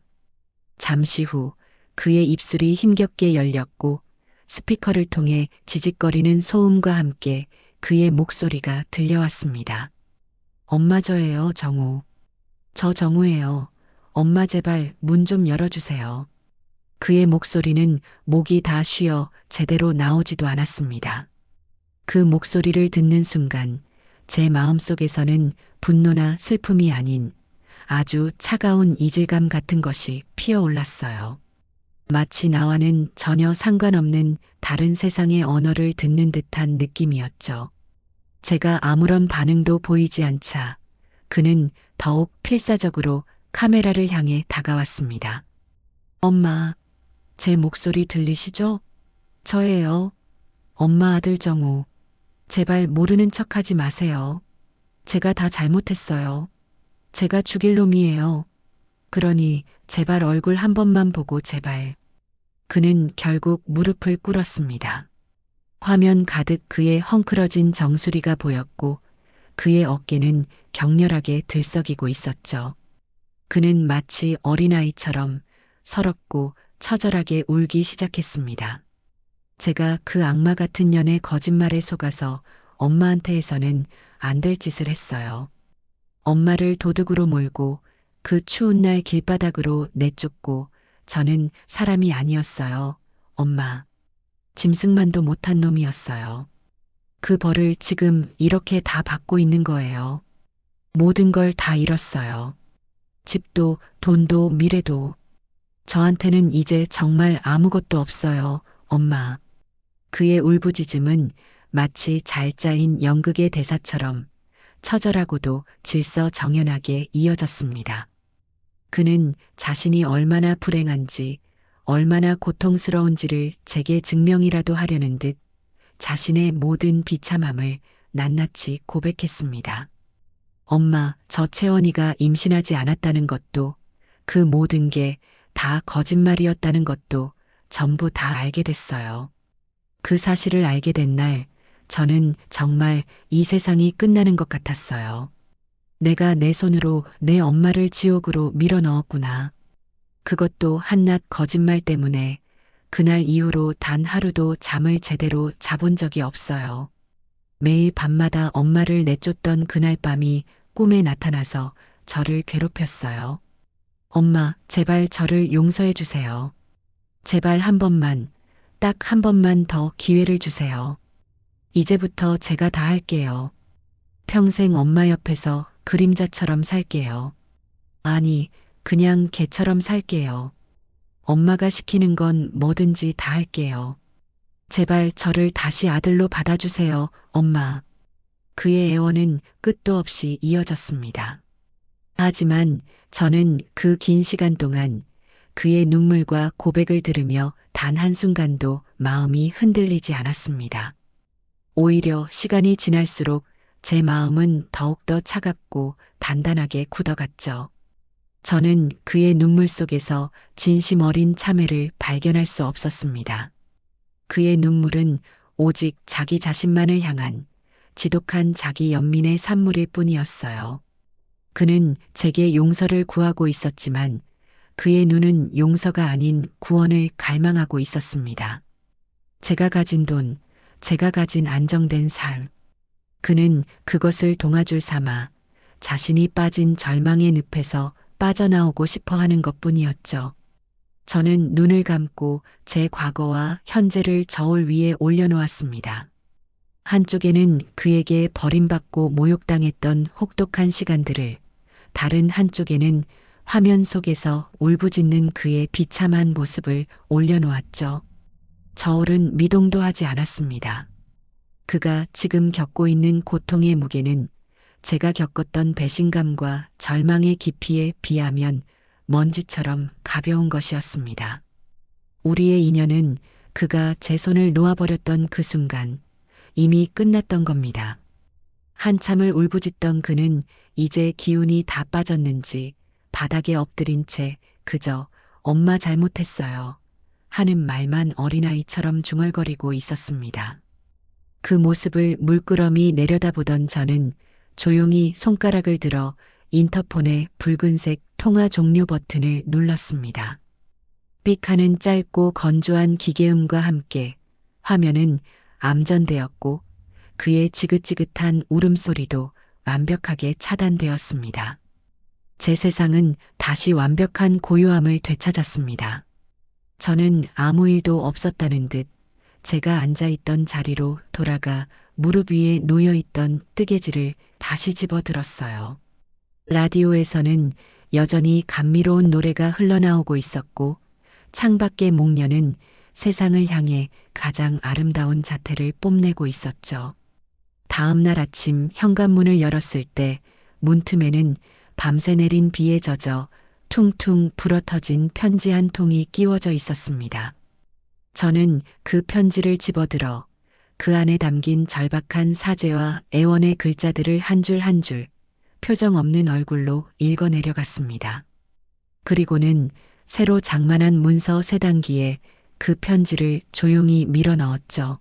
잠시 후 그의 입술이 힘겹게 열렸고 스피커를 통해 지직거리는 소음과 함께 그의 목소리가 들려왔습니다. 엄마 저예요, 정우. 저 정우예요. 엄마 제발 문 좀 열어주세요. 그의 목소리는 목이 다 쉬어 제대로 나오지도 않았습니다. 그 목소리를 듣는 순간 제 마음속에서는 분노나 슬픔이 아닌 아주 차가운 이질감 같은 것이 피어올랐어요. 마치 나와는 전혀 상관없는 다른 세상의 언어를 듣는 듯한 느낌이었죠. 제가 아무런 반응도 보이지 않자 그는 더욱 필사적으로 카메라를 향해 다가왔습니다. 엄마, 제 목소리 들리시죠? 저예요. 엄마 아들 정우. 제발 모르는 척하지 마세요. 제가 다 잘못했어요. 제가 죽일 놈이에요. 그러니 제발 얼굴 한 번만 보고 제발. 그는 결국 무릎을 꿇었습니다. 화면 가득 그의 헝클어진 정수리가 보였고 그의 어깨는 격렬하게 들썩이고 있었죠. 그는 마치 어린아이처럼 서럽고 처절하게 울기 시작했습니다. 제가 그 악마 같은 년의 거짓말에 속아서 엄마한테 해서는 안 될 짓을 했어요. 엄마를 도둑으로 몰고 그 추운 날 길바닥으로 내쫓고 저는 사람이 아니었어요. 엄마. 짐승만도 못한 놈이었어요. 그 벌을 지금 이렇게 다 받고 있는 거예요. 모든 걸 다 잃었어요. 집도 돈도 미래도. 저한테는 이제 정말 아무것도 없어요, 엄마. 그의 울부짖음은 마치 잘 짜인 연극의 대사처럼 처절하고도 질서정연하게 이어졌습니다. 그는 자신이 얼마나 불행한지, 얼마나 고통스러운지를 제게 증명이라도 하려는 듯 자신의 모든 비참함을 낱낱이 고백했습니다. 엄마, 저 채원이가 임신하지 않았다는 것도, 그 모든 게 다 거짓말이었다는 것도 전부 다 알게 됐어요. 그 사실을 알게 된 날, 저는 정말 이 세상이 끝나는 것 같았어요. 내가 내 손으로 내 엄마를 지옥으로 밀어 넣었구나. 그것도 한낱 거짓말 때문에 그날 이후로 단 하루도 잠을 제대로 자본 적이 없어요. 매일 밤마다 엄마를 내쫓던 그날 밤이 꿈에 나타나서 저를 괴롭혔어요. 엄마, 제발 저를 용서해 주세요. 제발 한 번만, 딱 한 번만 더 기회를 주세요. 이제부터 제가 다 할게요. 평생 엄마 옆에서 그림자처럼 살게요. 아니, 그냥 개처럼 살게요. 엄마가 시키는 건 뭐든지 다 할게요. 제발 저를 다시 아들로 받아주세요, 엄마. 그의 애원은 끝도 없이 이어졌습니다. 하지만 저는 그 긴 시간 동안 그의 눈물과 고백을 들으며 단 한순간도 마음이 흔들리지 않았습니다. 오히려 시간이 지날수록 제 마음은 더욱더 차갑고 단단하게 굳어갔죠. 저는 그의 눈물 속에서 진심 어린 참회를 발견할 수 없었습니다. 그의 눈물은 오직 자기 자신만을 향한 지독한 자기 연민의 산물일 뿐이었어요. 그는 제게 용서를 구하고 있었지만 그의 눈은 용서가 아닌 구원을 갈망하고 있었습니다. 제가 가진 돈, 제가 가진 안정된 삶. 그는 그것을 동아줄 삼아 자신이 빠진 절망의 늪에서 빠져나오고 싶어 하는 것 뿐이었죠. 저는 눈을 감고 제 과거와 현재를 저울 위에 올려놓았습니다. 한쪽에는 그에게 버림받고 모욕당했던 혹독한 시간들을, 다른 한쪽에는 화면 속에서 울부짖는 그의 비참한 모습을 올려놓았죠. 저울은 미동도 하지 않았습니다. 그가 지금 겪고 있는 고통의 무게는 제가 겪었던 배신감과 절망의 깊이에 비하면 먼지처럼 가벼운 것이었습니다. 우리의 인연은 그가 제 손을 놓아버렸던 그 순간 이미 끝났던 겁니다. 한참을 울부짖던 그는 이제 기운이 다 빠졌는지 바닥에 엎드린 채 그저 엄마 잘못했어요 하는 말만 어린아이처럼 중얼거리고 있었습니다. 그 모습을 물끄러미 내려다보던 저는 조용히 손가락을 들어 인터폰의 붉은색 통화 종료 버튼을 눌렀습니다. 삑 하는 짧고 건조한 기계음과 함께 화면은 암전되었고 그의 지긋지긋한 울음소리도 완벽하게 차단되었습니다. 제 세상은 다시 완벽한 고요함을 되찾았습니다. 저는 아무 일도 없었다는 듯 제가 앉아있던 자리로 돌아가 무릎 위에 놓여있던 뜨개질을 다시 집어들었어요. 라디오에서는 여전히 감미로운 노래가 흘러나오고 있었고 창밖의 목련은 세상을 향해 가장 아름다운 자태를 뽐내고 있었죠. 다음 날 아침 현관문을 열었을 때 문틈에는 밤새 내린 비에 젖어 퉁퉁 불어터진 편지 한 통이 끼워져 있었습니다. 저는 그 편지를 집어들어 그 안에 담긴 절박한 사죄와 애원의 글자들을 한 줄 한 줄 표정 없는 얼굴로 읽어내려갔습니다. 그리고는 새로 장만한 문서 세 단기에 그 편지를 조용히 밀어 넣었죠.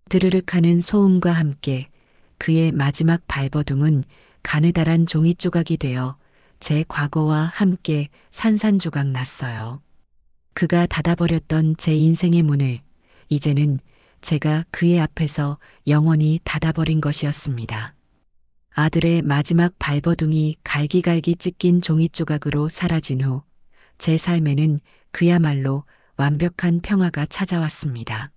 드르륵 하는 소음과 함께 그의 마지막 발버둥은 가느다란 종이 조각이 되어 제 과거와 함께 산산조각 났어요. 그가 닫아버렸던 제 인생의 문을 이제는 제가 그의 앞에서 영원히 닫아버린 것이었습니다. 아들의 마지막 발버둥이 갈기갈기 찢긴 종이 조각으로 사라진 후 제 삶에는 그야말로 완벽한 평화가 찾아왔습니다.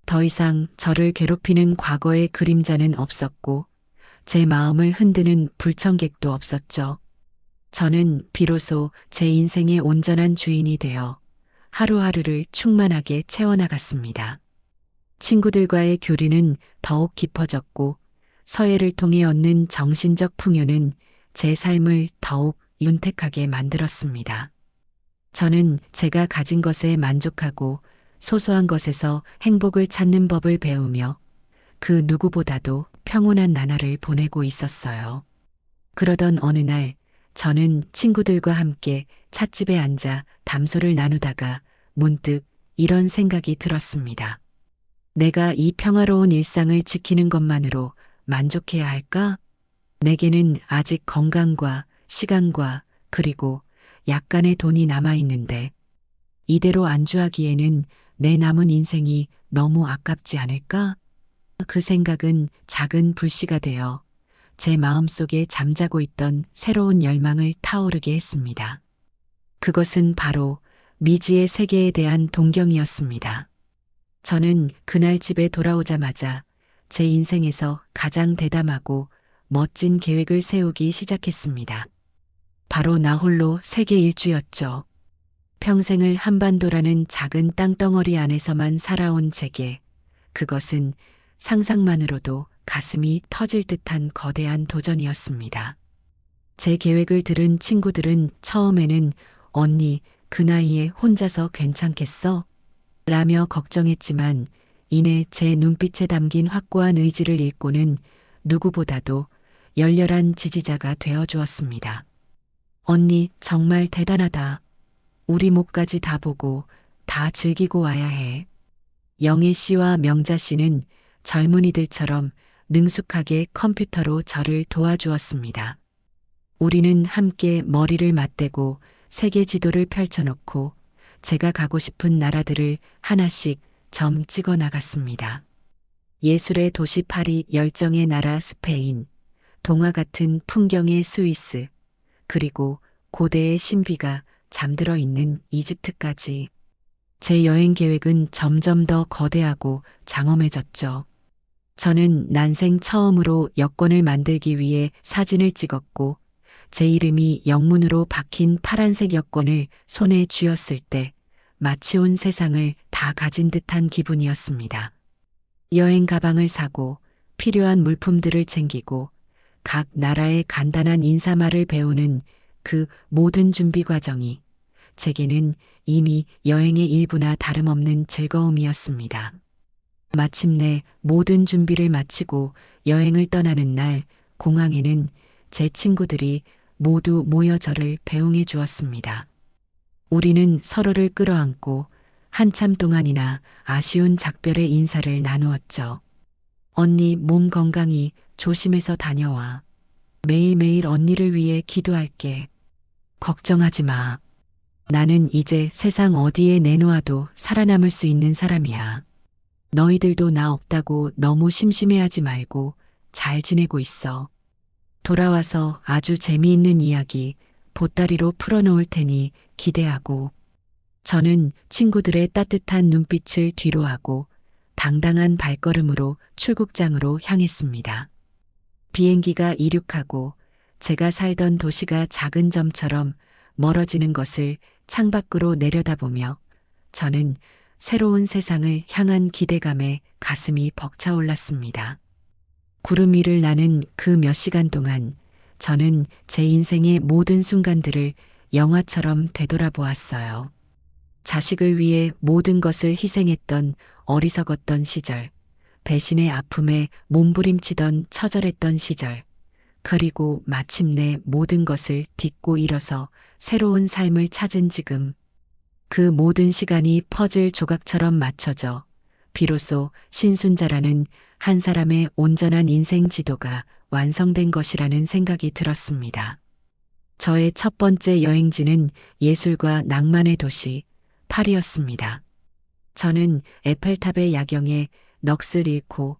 더 이상 저를 괴롭히는 과거의 그림자는 없었고 제 마음을 흔드는 불청객도 없었죠. 저는 비로소 제 인생의 온전한 주인이 되어 하루하루를 충만하게 채워나갔습니다. 친구들과의 교류는 더욱 깊어졌고 서예를 통해 얻는 정신적 풍요는 제 삶을 더욱 윤택하게 만들었습니다. 저는 제가 가진 것에 만족하고 소소한 것에서 행복을 찾는 법을 배우며 그 누구보다도 평온한 나날을 보내고 있었어요. 그러던 어느 날 저는 친구들과 함께 찻집에 앉아 담소를 나누다가 문득 이런 생각이 들었습니다. 내가 이 평화로운 일상을 지키는 것만으로 만족해야 할까? 내게는 아직 건강과 시간과 그리고 약간의 돈이 남아있는데 이대로 안주하기에는 내 남은 인생이 너무 아깝지 않을까? 그 생각은 작은 불씨가 되어 제 마음속에 잠자고 있던 새로운 열망을 타오르게 했습니다. 그것은 바로 미지의 세계에 대한 동경이었습니다. 저는 그날 집에 돌아오자마자 제 인생에서 가장 대담하고 멋진 계획을 세우기 시작했습니다. 바로 나 홀로 세계 일주였죠. 평생을 한반도라는 작은 땅덩어리 안에서만 살아온 제게 그것은 상상만으로도 가슴이 터질 듯한 거대한 도전이었습니다. 제 계획을 들은 친구들은 처음에는 언니, 그 나이에 혼자서 괜찮겠어? 라며 걱정했지만 이내 제 눈빛에 담긴 확고한 의지를 읽고는 누구보다도 열렬한 지지자가 되어 주었습니다. 언니, 정말 대단하다. 우리 목까지 다 보고 다 즐기고 와야 해. 영애 씨와 명자 씨는 젊은이들처럼 능숙하게 컴퓨터로 저를 도와주었습니다. 우리는 함께 머리를 맞대고 세계 지도를 펼쳐놓고 제가 가고 싶은 나라들을 하나씩 점 찍어 나갔습니다. 예술의 도시 파리, 열정의 나라 스페인, 동화 같은 풍경의 스위스, 그리고 고대의 신비가 잠들어 있는 이집트까지. 제 여행 계획은 점점 더 거대하고 장엄해졌죠. 저는 난생 처음으로 여권을 만들기 위해 사진을 찍었고 제 이름이 영문으로 박힌 파란색 여권을 손에 쥐었을 때 마치 온 세상을 다 가진 듯한 기분이었습니다. 여행 가방을 사고 필요한 물품들을 챙기고 각 나라의 간단한 인사말을 배우는 그 모든 준비 과정이 제게는 이미 여행의 일부나 다름없는 즐거움이었습니다. 마침내 모든 준비를 마치고 여행을 떠나는 날 공항에는 제 친구들이 모두 모여 저를 배웅해 주었습니다. 우리는 서로를 끌어안고 한참 동안이나 아쉬운 작별의 인사를 나누었죠. 언니 몸 건강히 조심해서 다녀와. 매일매일 언니를 위해 기도할게. 걱정하지 마. 나는 이제 세상 어디에 내놓아도 살아남을 수 있는 사람이야. 너희들도 나 없다고 너무 심심해하지 말고 잘 지내고 있어. 돌아와서 아주 재미있는 이야기 보따리로 풀어놓을 테니 기대하고. 저는 친구들의 따뜻한 눈빛을 뒤로하고 당당한 발걸음으로 출국장으로 향했습니다. 비행기가 이륙하고 제가 살던 도시가 작은 점처럼 멀어지는 것을 창밖으로 내려다보며 저는 새로운 세상을 향한 기대감에 가슴이 벅차올랐습니다. 구름 위를 나는 그 몇 시간 동안 저는 제 인생의 모든 순간들을 영화처럼 되돌아보았어요. 자식을 위해 모든 것을 희생했던 어리석었던 시절, 배신의 아픔에 몸부림치던 처절했던 시절, 그리고 마침내 모든 것을 딛고 일어서 새로운 삶을 찾은 지금, 그 모든 시간이 퍼즐 조각처럼 맞춰져 비로소 신순자라는 한 사람의 온전한 인생 지도가 완성된 것이라는 생각이 들었습니다. 저의 첫 번째 여행지는 예술과 낭만의 도시 파리였습니다. 저는 에펠탑의 야경에 넋을 잃고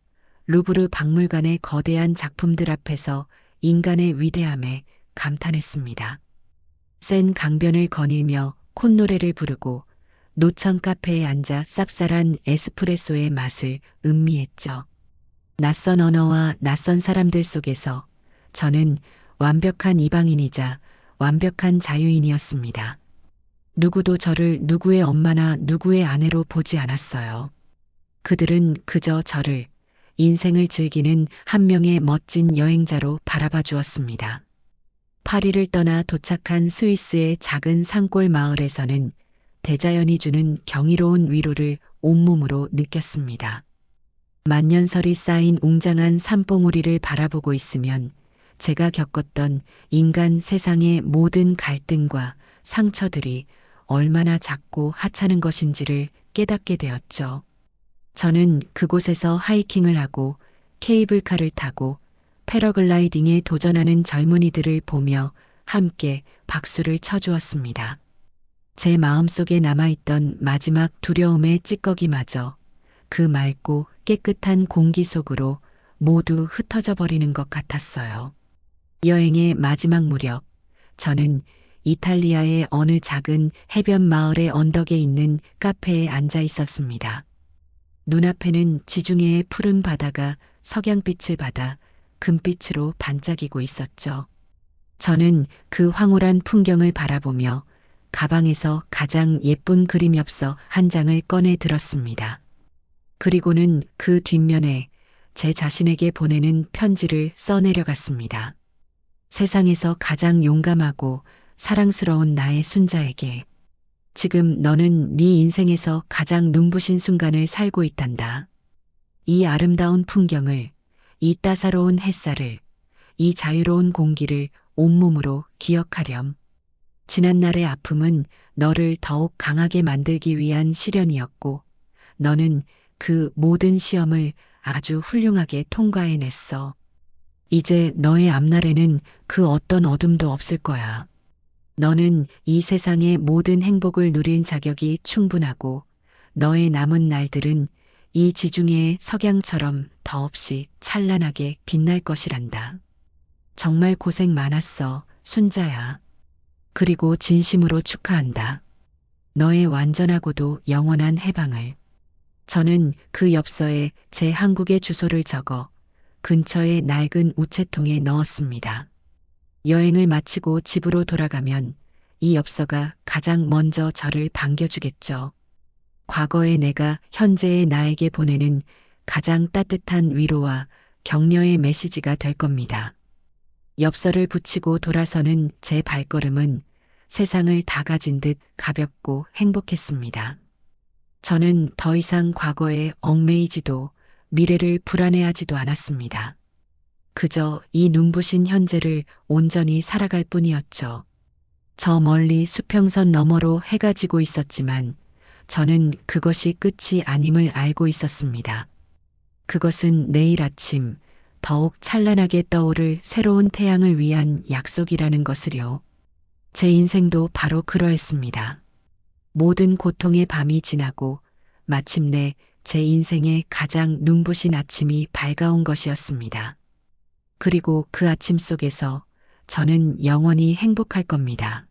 루브르 박물관의 거대한 작품들 앞에서 인간의 위대함에 감탄했습니다. 센 강변을 거닐며 콧노래를 부르고 노천 카페에 앉아 쌉쌀한 에스프레소의 맛을 음미했죠. 낯선 언어와 낯선 사람들 속에서 저는 완벽한 이방인이자 완벽한 자유인이었습니다. 누구도 저를 누구의 엄마나 누구의 아내로 보지 않았어요. 그들은 그저 저를 인생을 즐기는 한 명의 멋진 여행자로 바라봐 주었습니다. 파리를 떠나 도착한 스위스의 작은 산골 마을에서는 대자연이 주는 경이로운 위로를 온몸으로 느꼈습니다. 만년설이 쌓인 웅장한 산봉우리를 바라보고 있으면 제가 겪었던 인간 세상의 모든 갈등과 상처들이 얼마나 작고 하찮은 것인지를 깨닫게 되었죠. 저는 그곳에서 하이킹을 하고 케이블카를 타고 패러글라이딩에 도전하는 젊은이들을 보며 함께 박수를 쳐주었습니다. 제 마음속에 남아있던 마지막 두려움의 찌꺼기마저 그 맑고 깨끗한 공기 속으로 모두 흩어져 버리는 것 같았어요. 여행의 마지막 무렵, 저는 이탈리아의 어느 작은 해변 마을의 언덕에 있는 카페에 앉아 있었습니다. 눈앞에는 지중해의 푸른 바다가 석양빛을 받아 금빛으로 반짝이고 있었죠. 저는 그 황홀한 풍경을 바라보며 가방에서 가장 예쁜 그림 엽서 한 장을 꺼내 들었습니다. 그리고는 그 뒷면에 제 자신에게 보내는 편지를 써내려갔습니다. 세상에서 가장 용감하고 사랑스러운 나의 순자에게 지금 너는 네 인생에서 가장 눈부신 순간을 살고 있단다. 이 아름다운 풍경을, 이 따사로운 햇살을, 이 자유로운 공기를 온몸으로 기억하렴. 지난날의 아픔은 너를 더욱 강하게 만들기 위한 시련이었고, 너는 그 모든 시험을 아주 훌륭하게 통과해냈어. 이제 너의 앞날에는 그 어떤 어둠도 없을 거야. 너는 이 세상의 모든 행복을 누릴 자격이 충분하고 너의 남은 날들은 이 지중해의 석양처럼 더없이 찬란하게 빛날 것이란다. 정말 고생 많았어, 순자야. 그리고 진심으로 축하한다. 너의 완전하고도 영원한 해방을. 저는 그 엽서에 제 한국의 주소를 적어 근처의 낡은 우체통에 넣었습니다. 여행을 마치고 집으로 돌아가면 이 엽서가 가장 먼저 저를 반겨주겠죠. 과거의 내가 현재의 나에게 보내는 가장 따뜻한 위로와 격려의 메시지가 될 겁니다. 엽서를 붙이고 돌아서는 제 발걸음은 세상을 다 가진 듯 가볍고 행복했습니다. 저는 더 이상 과거에 얽매이지도 미래를 불안해하지도 않았습니다. 그저 이 눈부신 현재를 온전히 살아갈 뿐이었죠. 저 멀리 수평선 너머로 해가 지고 있었지만 저는 그것이 끝이 아님을 알고 있었습니다. 그것은 내일 아침 더욱 찬란하게 떠오를 새로운 태양을 위한 약속이라는 것을요. 제 인생도 바로 그러했습니다. 모든 고통의 밤이 지나고 마침내 제 인생의 가장 눈부신 아침이 밝아온 것이었습니다. 그리고 그 아침 속에서 저는 영원히 행복할 겁니다.